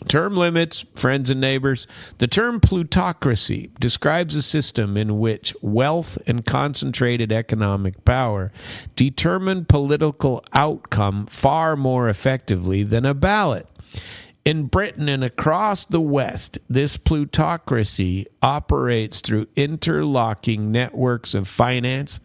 Term limits, friends and neighbors. The term plutocracy describes a system in which wealth and concentrated economic power determine political outcome far more effectively than a ballot. In Britain and across the West, this plutocracy operates through interlocking networks of finance,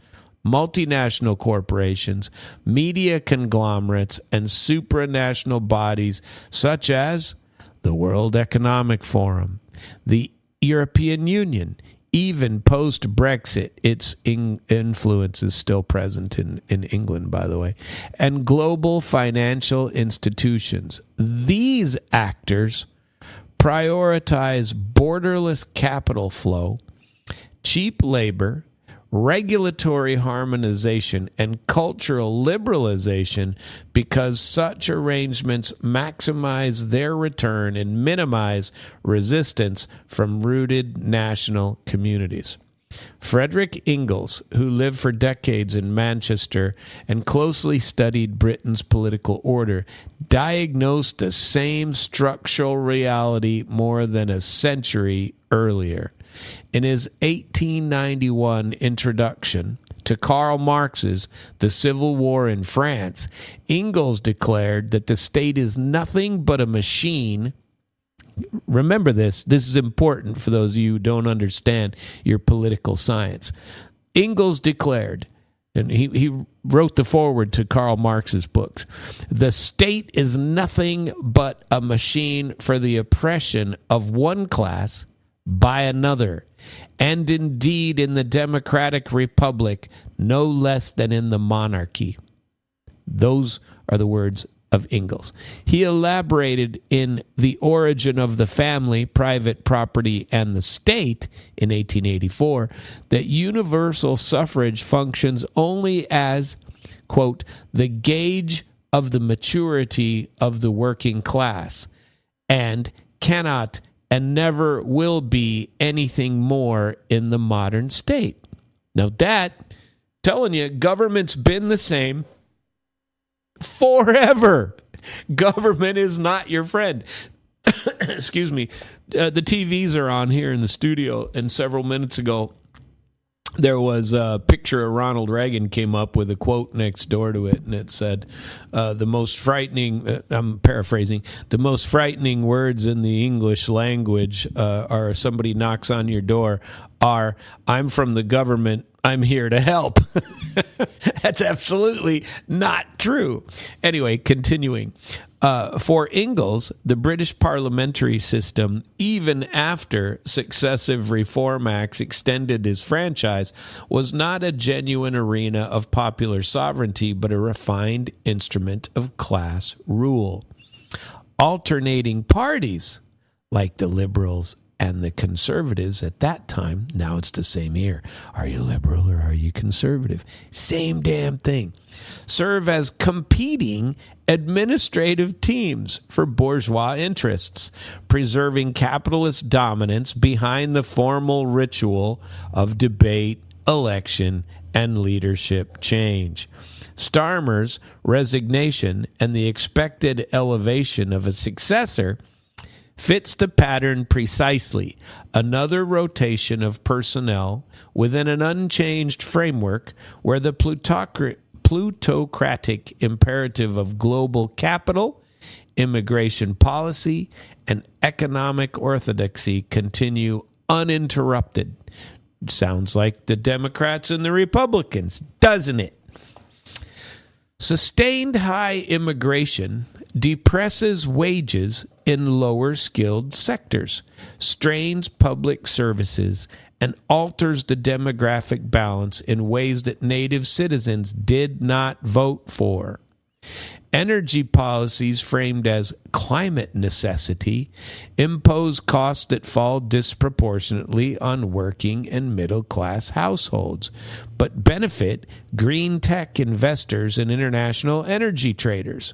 multinational corporations, media conglomerates, and supranational bodies such as the World Economic Forum, the European Union. Even post-Brexit, its influence is still present in England, by the way, and global financial institutions. These actors prioritize borderless capital flow, cheap labor, regulatory harmonization, and cultural liberalization because such arrangements maximize their return and minimize resistance from rooted national communities. Frederick Ingalls, who lived for decades in Manchester and closely studied Britain's political order, diagnosed the same structural reality more than a century earlier. In his 1891 introduction to Karl Marx's The Civil War in France, Ingalls declared that the state is nothing but a machine. Remember this is important for those of you who don't understand your political science. Ingalls declared, and he wrote the foreword to Karl Marx's books, the state is nothing but a machine for the oppression of one class by another, and indeed in the democratic republic no less than in the monarchy. Those are the words of Ingalls. He elaborated in The Origin of the Family, Private Property, and the State in 1884 that universal suffrage functions only as, quote, the gauge of the maturity of the working class, and cannot and never will be anything more in the modern state. Now that, telling you, government's been the same forever. Government is not your friend. Excuse me. The TVs are on here in the studio, and several minutes ago, there was a picture of Ronald Reagan came up with a quote next door to it, and it said, the most frightening, I'm paraphrasing, the most frightening words in the English language are somebody knocks on your door are, I'm from the government, I'm here to help. That's absolutely not true. Anyway, continuing. For Ingalls, the British parliamentary system, even after successive reform acts extended his franchise, was not a genuine arena of popular sovereignty, but a refined instrument of class rule. Alternating parties, like the Liberals and the Conservatives at that time, now it's the same here. Are you liberal or are you conservative? Same damn thing. Serve as competing administrative teams for bourgeois interests, preserving capitalist dominance behind the formal ritual of debate, election, and leadership change. Starmer's resignation and the expected elevation of a successor fits the pattern precisely. Another rotation of personnel within an unchanged framework where the plutocratic imperative of global capital, immigration policy, and economic orthodoxy continue uninterrupted. Sounds like the Democrats and the Republicans, doesn't it? Sustained high immigration depresses wages in lower skilled sectors, strains public services, and alters the demographic balance in ways that native citizens did not vote for. Energy policies framed as climate necessity impose costs that fall disproportionately on working and middle-class households, but benefit green tech investors and international energy traders.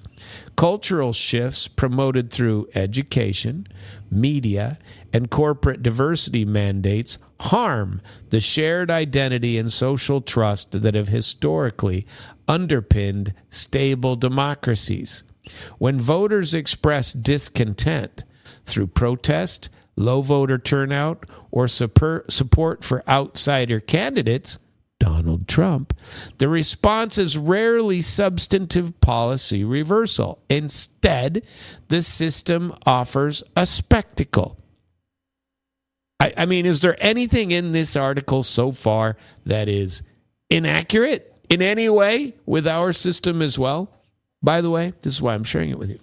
Cultural shifts promoted through education, media, and corporate diversity mandates harm the shared identity and social trust that have historically underpinned stable democracies. When voters express discontent through protest, low voter turnout, or support for outsider candidates, Donald Trump, the response is rarely substantive policy reversal. Instead, the system offers a spectacle. I mean, is there anything in this article so far that is inaccurate in any way with our system as well? By the way, this is why I'm sharing it with you.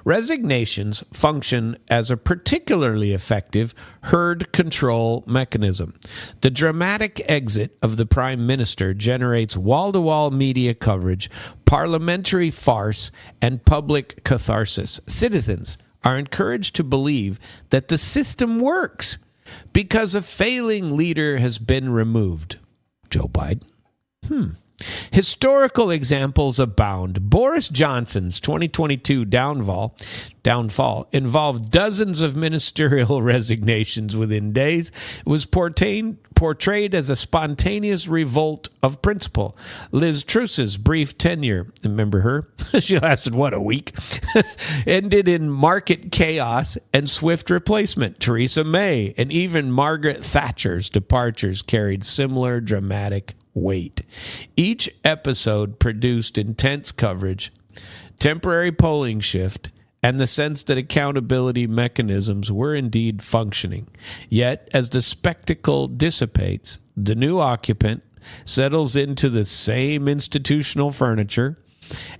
Resignations function as a particularly effective herd control mechanism. The dramatic exit of the prime minister generates wall-to-wall media coverage, parliamentary farce, and public catharsis. Citizens are encouraged to believe that the system works because a failing leader has been removed. Joe Biden? Historical examples abound. Boris Johnson's 2022 downfall involved dozens of ministerial resignations within days. It was portrayed as a spontaneous revolt of principle. Liz Truss's brief tenure, remember her? She lasted, a week? Ended in market chaos and swift replacement. Theresa May and even Margaret Thatcher's departures carried similar dramatic weight. Each episode produced intense coverage, temporary polling shift, and the sense that accountability mechanisms were indeed functioning. Yet, as the spectacle dissipates, the new occupant settles into the same institutional furniture,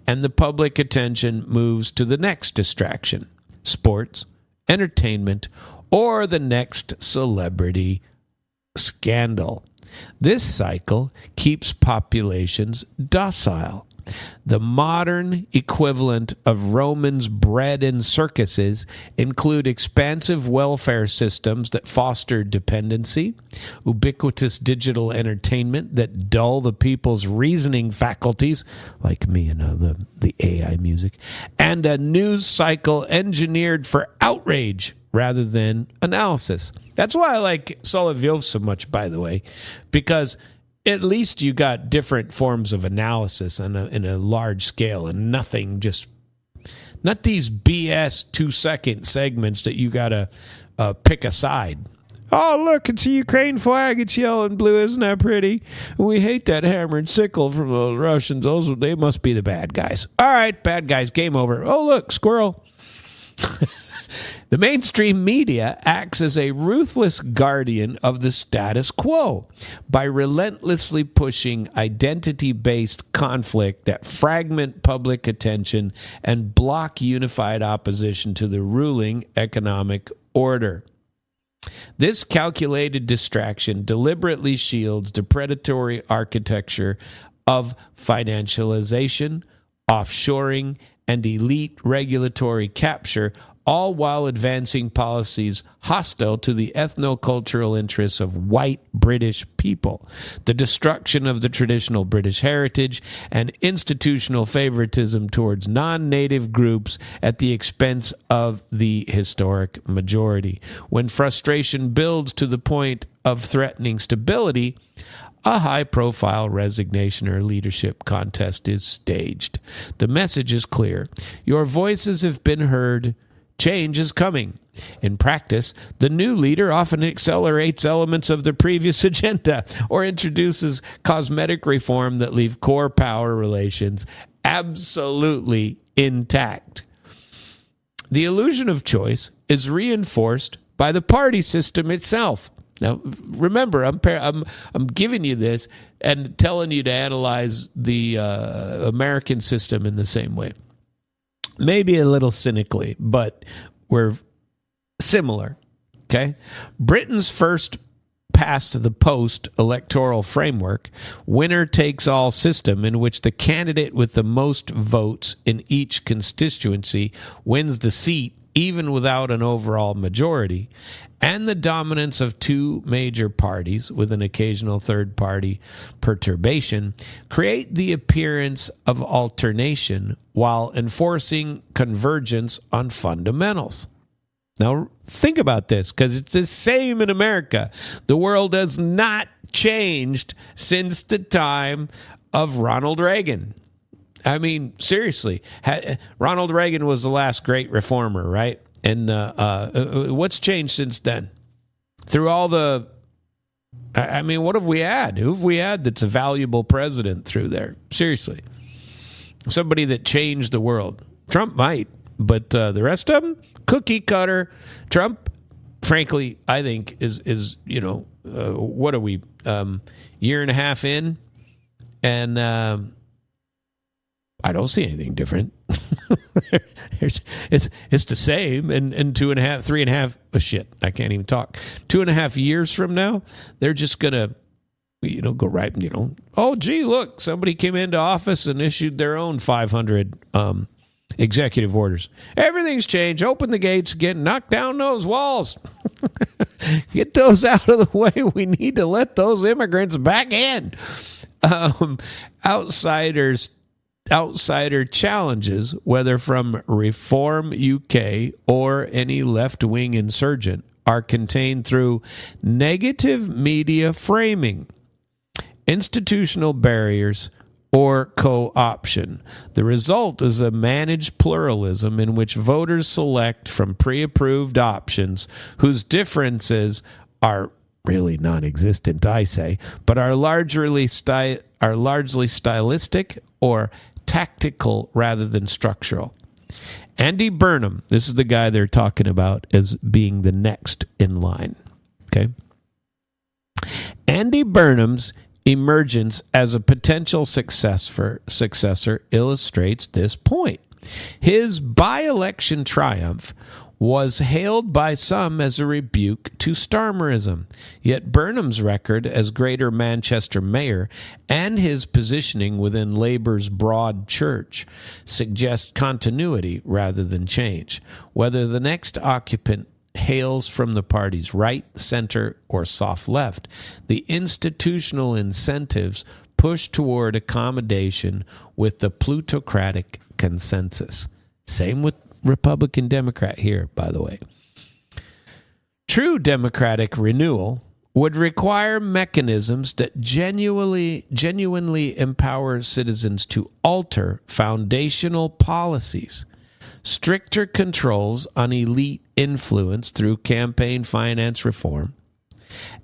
and the public attention moves to the next distraction: sports, entertainment, or the next celebrity scandal. This cycle keeps populations docile. The modern equivalent of Romans' bread and circuses include expansive welfare systems that foster dependency, ubiquitous digital entertainment that dull the people's reasoning faculties, like me and the AI music, and a news cycle engineered for outrage rather than analysis. That's why I like Solovyov so much, by the way, because at least you got different forms of analysis in a large scale, and not these BS 2-second segments that you got to pick a side. Oh, look, it's a Ukraine flag. It's yellow and blue. Isn't that pretty? We hate that hammer and sickle from the Russians. They must be the bad guys. All right, bad guys, game over. Oh, look, squirrel. The mainstream media acts as a ruthless guardian of the status quo by relentlessly pushing identity-based conflict that fragment public attention and block unified opposition to the ruling economic order. This calculated distraction deliberately shields the predatory architecture of financialization, offshoring, and elite regulatory capture, all while advancing policies hostile to the ethno-cultural interests of white British people, the destruction of the traditional British heritage, and institutional favoritism towards non-native groups at the expense of the historic majority. When frustration builds to the point of threatening stability, a high-profile resignation or leadership contest is staged. The message is clear. Your voices have been heard. Change is coming. In practice, the new leader often accelerates elements of the previous agenda or introduces cosmetic reform that leave core power relations absolutely intact. The illusion of choice is reinforced by the party system itself. Now, remember, I'm giving you this and telling you to analyze the American system in the same way. Maybe a little cynically, but we're similar, okay? Britain's first past the post electoral framework, winner-takes-all system in which the candidate with the most votes in each constituency wins the seat even without an overall majority, and the dominance of two major parties with an occasional third-party perturbation create the appearance of alternation while enforcing convergence on fundamentals. Now, think about this, because it's the same in America. The world has not changed since the time of Ronald Reagan. I mean, seriously, Ronald Reagan was the last great reformer, right? And what's changed since then? Through all the, I mean, what have we had? Who have we had that's a valuable president through there? Seriously. Somebody that changed the world. Trump might, but the rest of them, cookie cutter. Trump, frankly, I think is what are we, year and a half in? And I don't see anything different. It's the same. And 2.5, 3.5, oh shit, I can't even talk. 2.5 years from now, they're just going to, go right, oh, gee, look, somebody came into office and issued their own 500 executive orders. Everything's changed. Open the gates again. Knock down those walls. Get those out of the way. We need to let those immigrants back in. Outsider challenges, whether from Reform UK or any left-wing insurgent, are contained through negative media framing, institutional barriers, or co-option. The result is a managed pluralism in which voters select from pre-approved options whose differences are really non-existent, I say, but are largely stylistic or tactical rather than structural. Andy Burnham, this is the guy they're talking about as being the next in line. Okay. Andy Burnham's emergence as a potential successor illustrates this point. His by-election triumph was hailed by some as a rebuke to Starmerism. Yet Burnham's record as Greater Manchester mayor and his positioning within Labour's broad church suggest continuity rather than change. Whether the next occupant hails from the party's right, center, or soft left, the institutional incentives push toward accommodation with the plutocratic consensus. Same with Republican Democrat here, by the way. True democratic renewal would require mechanisms that genuinely empower citizens to alter foundational policies, stricter controls on elite influence through campaign finance reform,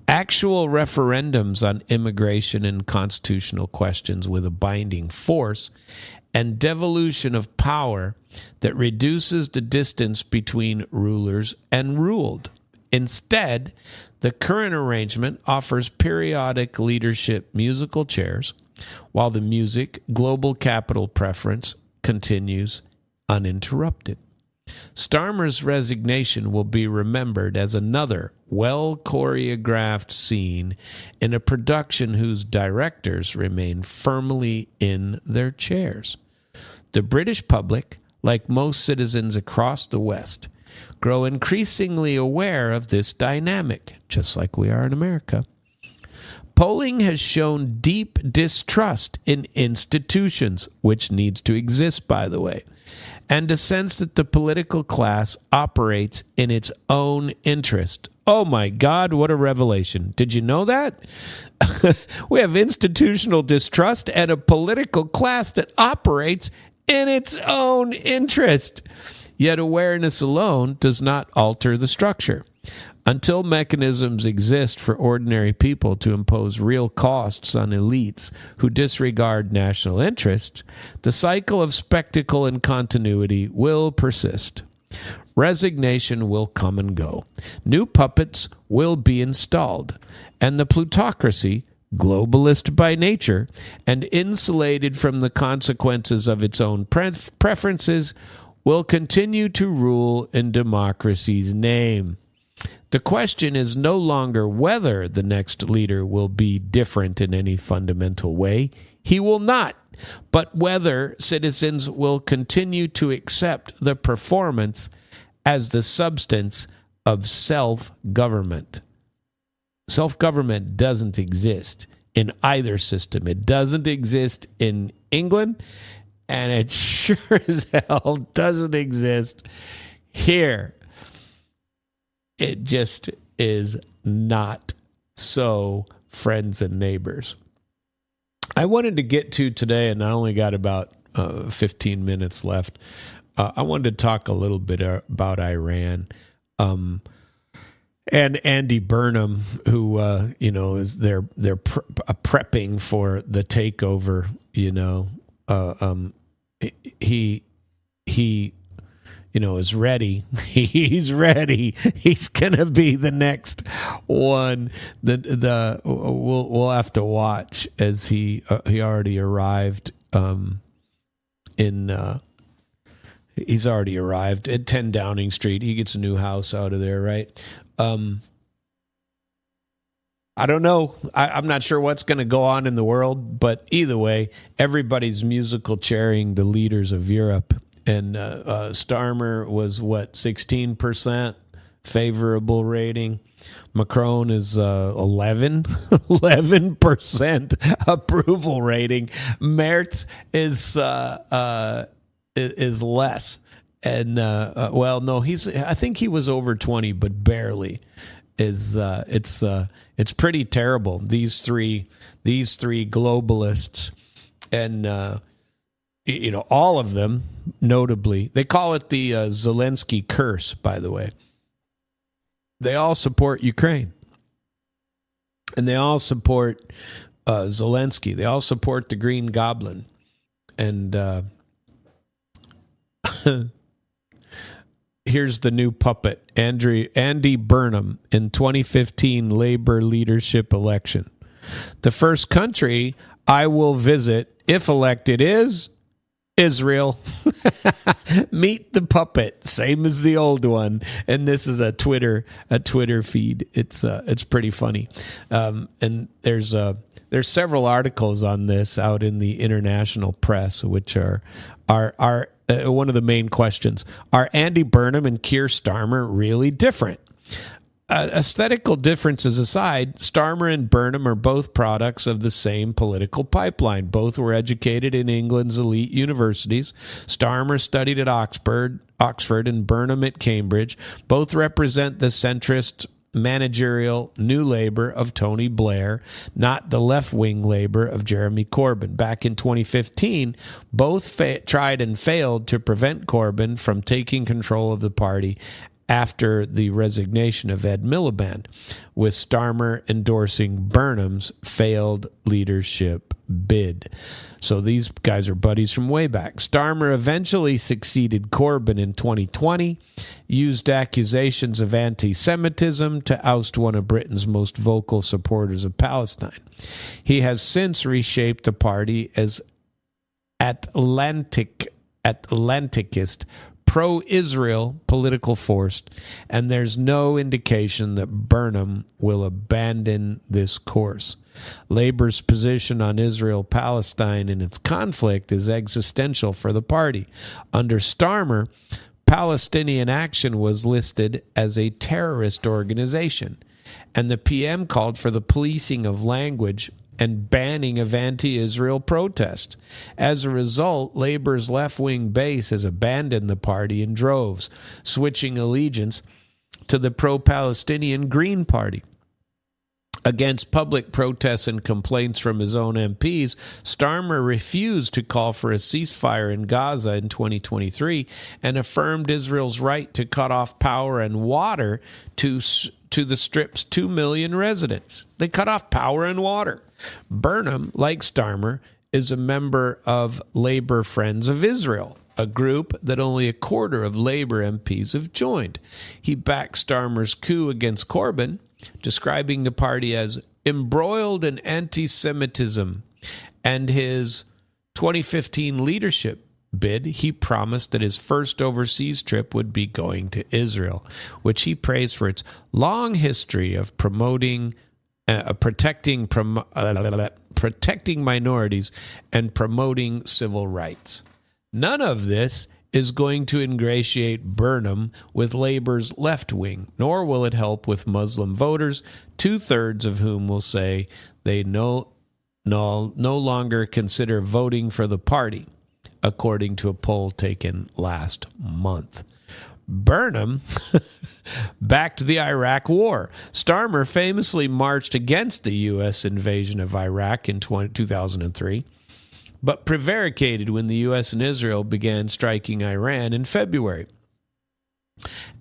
Actual referendums on immigration and constitutional questions with a binding force, and devolution of power that reduces the distance between rulers and ruled. Instead, the current arrangement offers periodic leadership musical chairs, while the music global capital preference continues uninterrupted. Starmer's resignation will be remembered as another well-choreographed scene in a production whose directors remain firmly in their chairs. The British public, like most citizens across the West, grow increasingly aware of this dynamic, just like we are in America. Polling has shown deep distrust in institutions, which needs to exist, by the way, and a sense that the political class operates in its own interest. Oh my God, what a revelation. Did you know that? We have institutional distrust and a political class that operates in its own interest. Yet awareness alone does not alter the structure. Until mechanisms exist for ordinary people to impose real costs on elites who disregard national interests, the cycle of spectacle and continuity will persist. Resignation will come and go. New puppets will be installed, and the plutocracy, globalist by nature and insulated from the consequences of its own preferences, will continue to rule in democracy's name. The question is no longer whether the next leader will be different in any fundamental way. He will not. But whether citizens will continue to accept the performance as the substance of self-government. Self-government doesn't exist in either system. It doesn't exist in England, and it sure as hell doesn't exist here. It just is not so, friends and neighbors. I wanted to get to today, and I only got about 15 minutes left. I wanted to talk a little bit about Iran. And Andy Burnham, who is they're prepping for the takeover. He is ready. He's ready. He's gonna be the next one. We'll have to watch as he already arrived. He's already arrived at 10 Downing Street. He gets a new house out of there, right? I don't know. I'm not sure what's going to go on in the world, but either way, everybody's musical chairing the leaders of Europe. And Starmer was, 16% favorable rating. Macron is 11% approval rating. Merz is less. And I think he was over 20, but barely. It's pretty terrible. These three globalists, and all of them, notably, they call it the Zelensky curse, by the way. They all support Ukraine. And they all support Zelensky. They all support the Green Goblin. And here's the new puppet, Andy Burnham, in 2015 Labor leadership election. The first country I will visit, if elected, is Israel. Meet the puppet, same as the old one. And this is a Twitter feed. It's pretty funny. And there's several articles on this out in the international press, which are one of the main questions. Are Andy Burnham and Keir Starmer really different? Aesthetical differences aside, Starmer and Burnham are both products of the same political pipeline. Both were educated in England's elite universities. Starmer studied at Oxford, and Burnham at Cambridge. Both represent the centrist managerial New Labour of Tony Blair, not the left-wing Labour of Jeremy Corbyn. Back in 2015, both tried and failed to prevent Corbyn from taking control of the party after the resignation of Ed Miliband, with Starmer endorsing Burnham's failed leadership bid. So these guys are buddies from way back. Starmer eventually succeeded Corbyn in 2020, used accusations of anti-Semitism to oust one of Britain's most vocal supporters of Palestine. He has since reshaped the party as Atlanticist, pro-Israel political force, and there's no indication that Burnham will abandon this course. Labour's position on Israel-Palestine and its conflict is existential for the party. Under Starmer, Palestinian Action was listed as a terrorist organization, and the PM called for the policing of language and banning of anti-Israel protest. As a result, Labour's left-wing base has abandoned the party in droves, switching allegiance to the pro-Palestinian Green Party. Against public protests and complaints from his own MPs, Starmer refused to call for a ceasefire in Gaza in 2023 and affirmed Israel's right to cut off power and water to the Strip's 2 million residents. They cut off power and water. Burnham, like Starmer, is a member of Labour Friends of Israel, a group that only a quarter of Labour MPs have joined. He backed Starmer's coup against Corbyn, describing the party as embroiled in anti-Semitism, and his 2015 leadership bid, he promised that his first overseas trip would be going to Israel, which he praised for its long history of protecting minorities and promoting civil rights. None of this is going to ingratiate Burnham with Labour's left wing, nor will it help with Muslim voters, 2/3 of whom will say they no longer consider voting for the party, according to a poll taken last month. Burnham backed the Iraq War. Starmer famously marched against the U.S. invasion of Iraq in 2003, but prevaricated when the U.S. and Israel began striking Iran in February.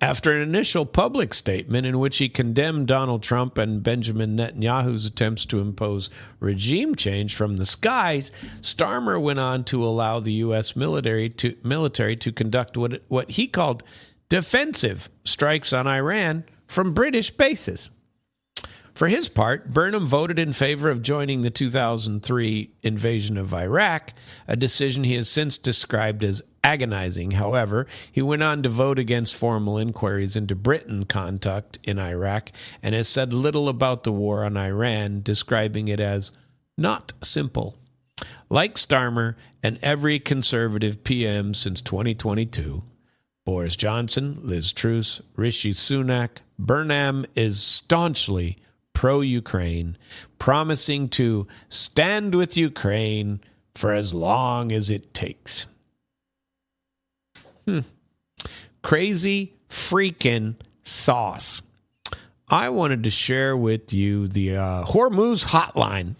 After an initial public statement in which he condemned Donald Trump and Benjamin Netanyahu's attempts to impose regime change from the skies, Starmer went on to allow the U.S. military to conduct what he called defensive strikes on Iran from British bases. For his part, Burnham voted in favor of joining the 2003 invasion of Iraq, a decision he has since described as agonizing. However, he went on to vote against formal inquiries into Britain conduct in Iraq and has said little about the war on Iran, describing it as not simple. Like Starmer and every conservative PM since 2022, Boris Johnson, Liz Truss, Rishi Sunak, Burnham is staunchly pro-Ukraine, promising to stand with Ukraine for as long as it takes. Crazy freaking sauce. I wanted to share with you the Hormuz hotline.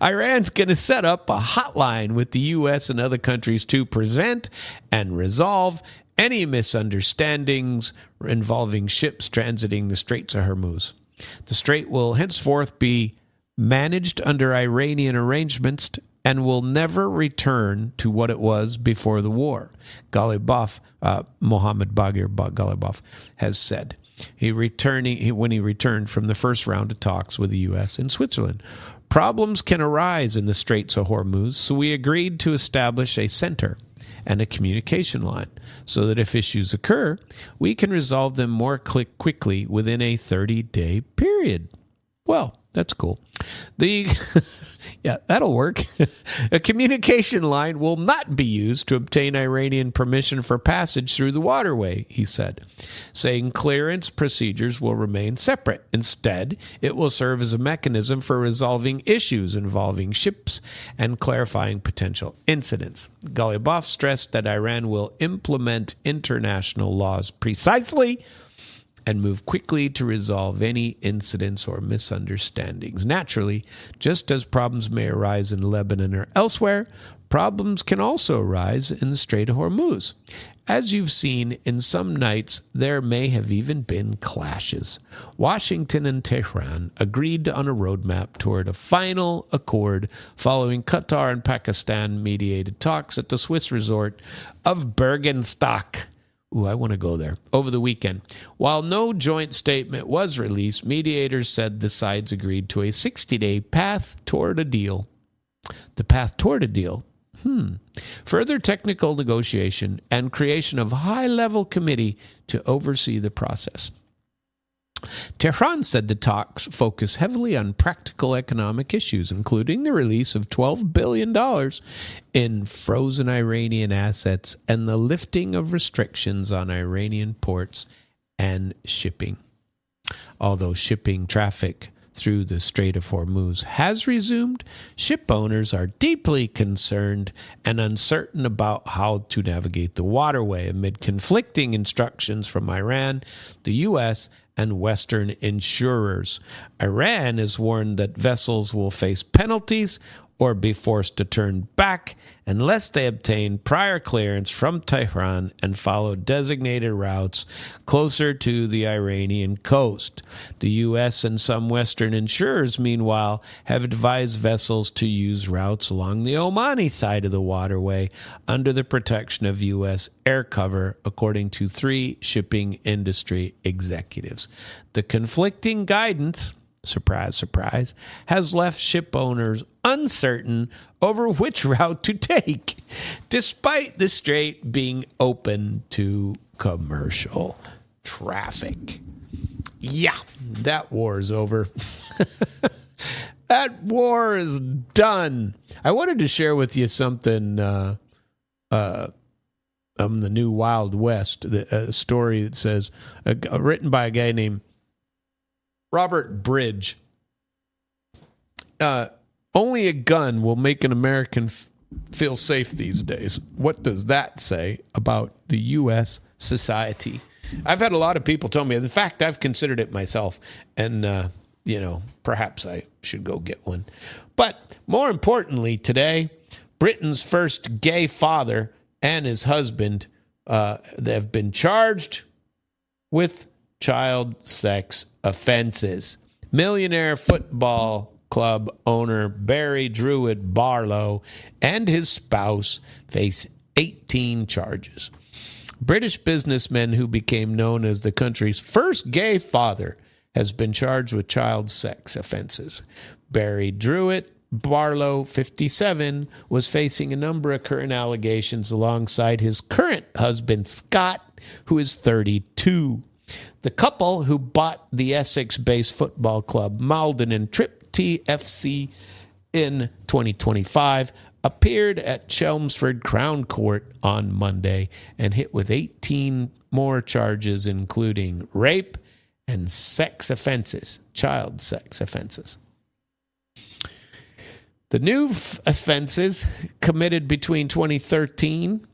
Iran's going to set up a hotline with the U.S. and other countries to prevent and resolve any misunderstandings involving ships transiting the Straits of Hormuz. The strait will henceforth be managed under Iranian arrangements and will never return to what it was before the war, Mohammed Baghir Ghalibaf has said. When he returned from the first round of talks with the U.S. and Switzerland. Problems can arise in the Straits of Hormuz, so we agreed to establish a center and a communication line so that if issues occur, we can resolve them more quickly within a 30-day period. Well, that's cool. Yeah, that'll work. A communication line will not be used to obtain Iranian permission for passage through the waterway, he said, saying clearance procedures will remain separate. Instead, it will serve as a mechanism for resolving issues involving ships and clarifying potential incidents. Ghalibaf stressed that Iran will implement international laws precisely and move quickly to resolve any incidents or misunderstandings. Naturally, just as problems may arise in Lebanon or elsewhere, problems can also arise in the Strait of Hormuz. As you've seen, in some nights there may have even been clashes. Washington and Tehran agreed on a roadmap toward a final accord following Qatar and Pakistan-mediated talks at the Swiss resort of Bergenstock. Ooh, I want to go there. Over the weekend. While no joint statement was released, mediators said the sides agreed to a 60-day path toward a deal. The path toward a deal. Further technical negotiation and creation of a high-level committee to oversee the process. Tehran said the talks focus heavily on practical economic issues, including the release of $12 billion in frozen Iranian assets and the lifting of restrictions on Iranian ports and shipping. Although shipping traffic through the Strait of Hormuz has resumed, ship owners are deeply concerned and uncertain about how to navigate the waterway amid conflicting instructions from Iran, the U.S., and Western insurers. Iran has warned that vessels will face penalties or be forced to turn back unless they obtain prior clearance from Tehran and follow designated routes closer to the Iranian coast. The U.S. and some Western insurers, meanwhile, have advised vessels to use routes along the Omani side of the waterway under the protection of U.S. air cover, according to 3 shipping industry executives. The conflicting guidance, surprise, surprise, has left ship owners uncertain over which route to take, despite the strait being open to commercial traffic. Yeah, that war is over. That war is done. I wanted to share with you something the new Wild West, a story that says, written by a guy named Robert Bridge. Only a gun will make an American feel safe these days. What does that say about the U.S. society? I've had a lot of people tell me. In fact, I've considered it myself. And, perhaps I should go get one. But more importantly, today, Britain's first gay father and his husband they have been charged with child sex offenses. Millionaire football club owner Barry Druid Barlow and his spouse face 18 charges. British businessman who became known as the country's first gay father has been charged with child sex offenses. Barry Druid Barlow, 57, was facing a number of current allegations alongside his current husband, Scott, who is 32. The couple, who bought the Essex-based football club Malden and Tripty FC in 2025, appeared at Chelmsford Crown Court on Monday and hit with 18 more charges, including rape and sex offenses, child sex offenses. The new offenses committed between 2013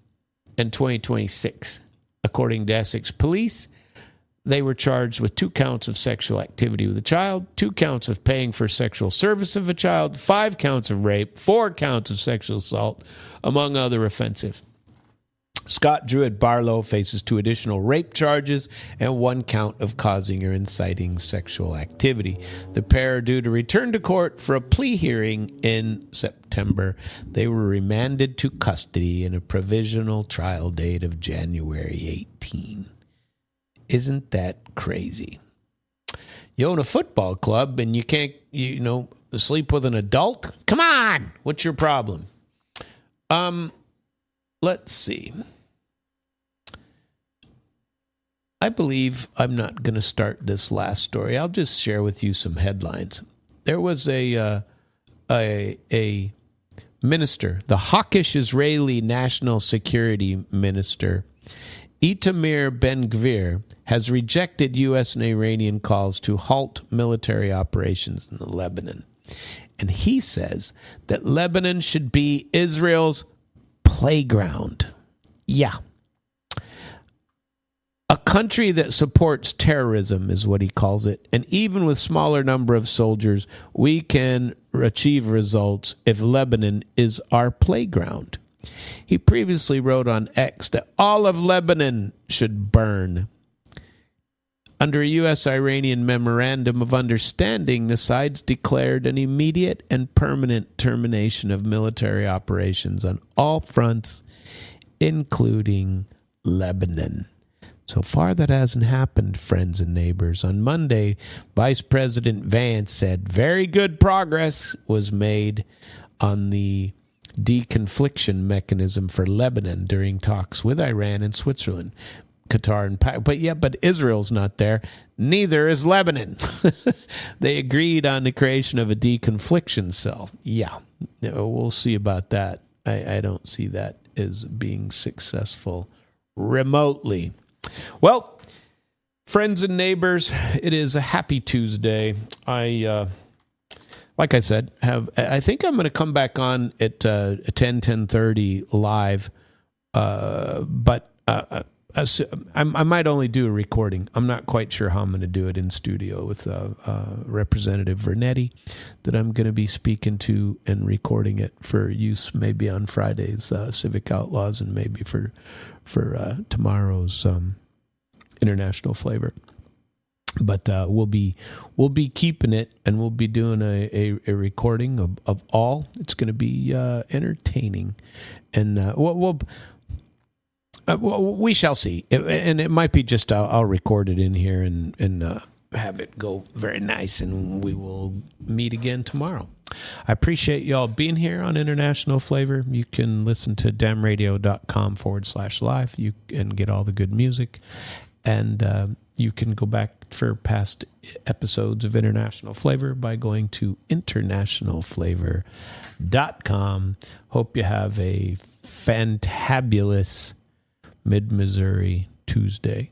and 2026. According to Essex police, they were charged with 2 counts of sexual activity with a child, 2 counts of paying for sexual service of a child, 5 counts of rape, 4 counts of sexual assault, among other offenses. Scott Druid Barlow faces 2 additional rape charges and 1 count of causing or inciting sexual activity. The pair are due to return to court for a plea hearing in September. They were remanded to custody in a provisional trial date of January 18. Isn't that crazy? You own a football club and you can't, sleep with an adult? Come on! What's your problem? Let's see. I believe I'm not going to start this last story. I'll just share with you some headlines. There was a minister, the hawkish Israeli national security minister, Itamar Ben-Gvir, has rejected U.S. and Iranian calls to halt military operations in Lebanon. And he says that Lebanon should be Israel's playground. Yeah. A country that supports terrorism is what he calls it. And even with smaller number of soldiers, we can achieve results if Lebanon is our playground. He previously wrote on X that all of Lebanon should burn. Under a U.S.-Iranian memorandum of understanding, the sides declared an immediate and permanent termination of military operations on all fronts, including Lebanon. So far, that hasn't happened, friends and neighbors. On Monday, Vice President Vance said very good progress was made on the deconfliction mechanism for Lebanon during talks with Iran and Switzerland. Qatar and but Israel's not there. Neither is Lebanon. They agreed on the creation of a deconfliction cell. Yeah, we'll see about that. I don't see that as being successful remotely. Well, friends and neighbors, it is a happy Tuesday. Like I said, I think I'm going to come back on at 10:30 live, but I might only do a recording. I'm not quite sure how I'm going to do it in studio with Representative Vernetti that I'm going to be speaking to and recording it for use maybe on Friday's Civic Outlaws and maybe for tomorrow's International Flavor. But we'll be keeping it, and we'll be doing a recording of all. It's going to be entertaining, and we shall see. And it might be just I'll record it in here and have it go very nice, and we will meet again tomorrow. I appreciate y'all being here on International Flavor. You can listen to damradio.com/live. You can get all the good music, and you can go back for past episodes of International Flavor by going to internationalflavor.com. Hope you have a fantabulous Mid-Missouri Tuesday.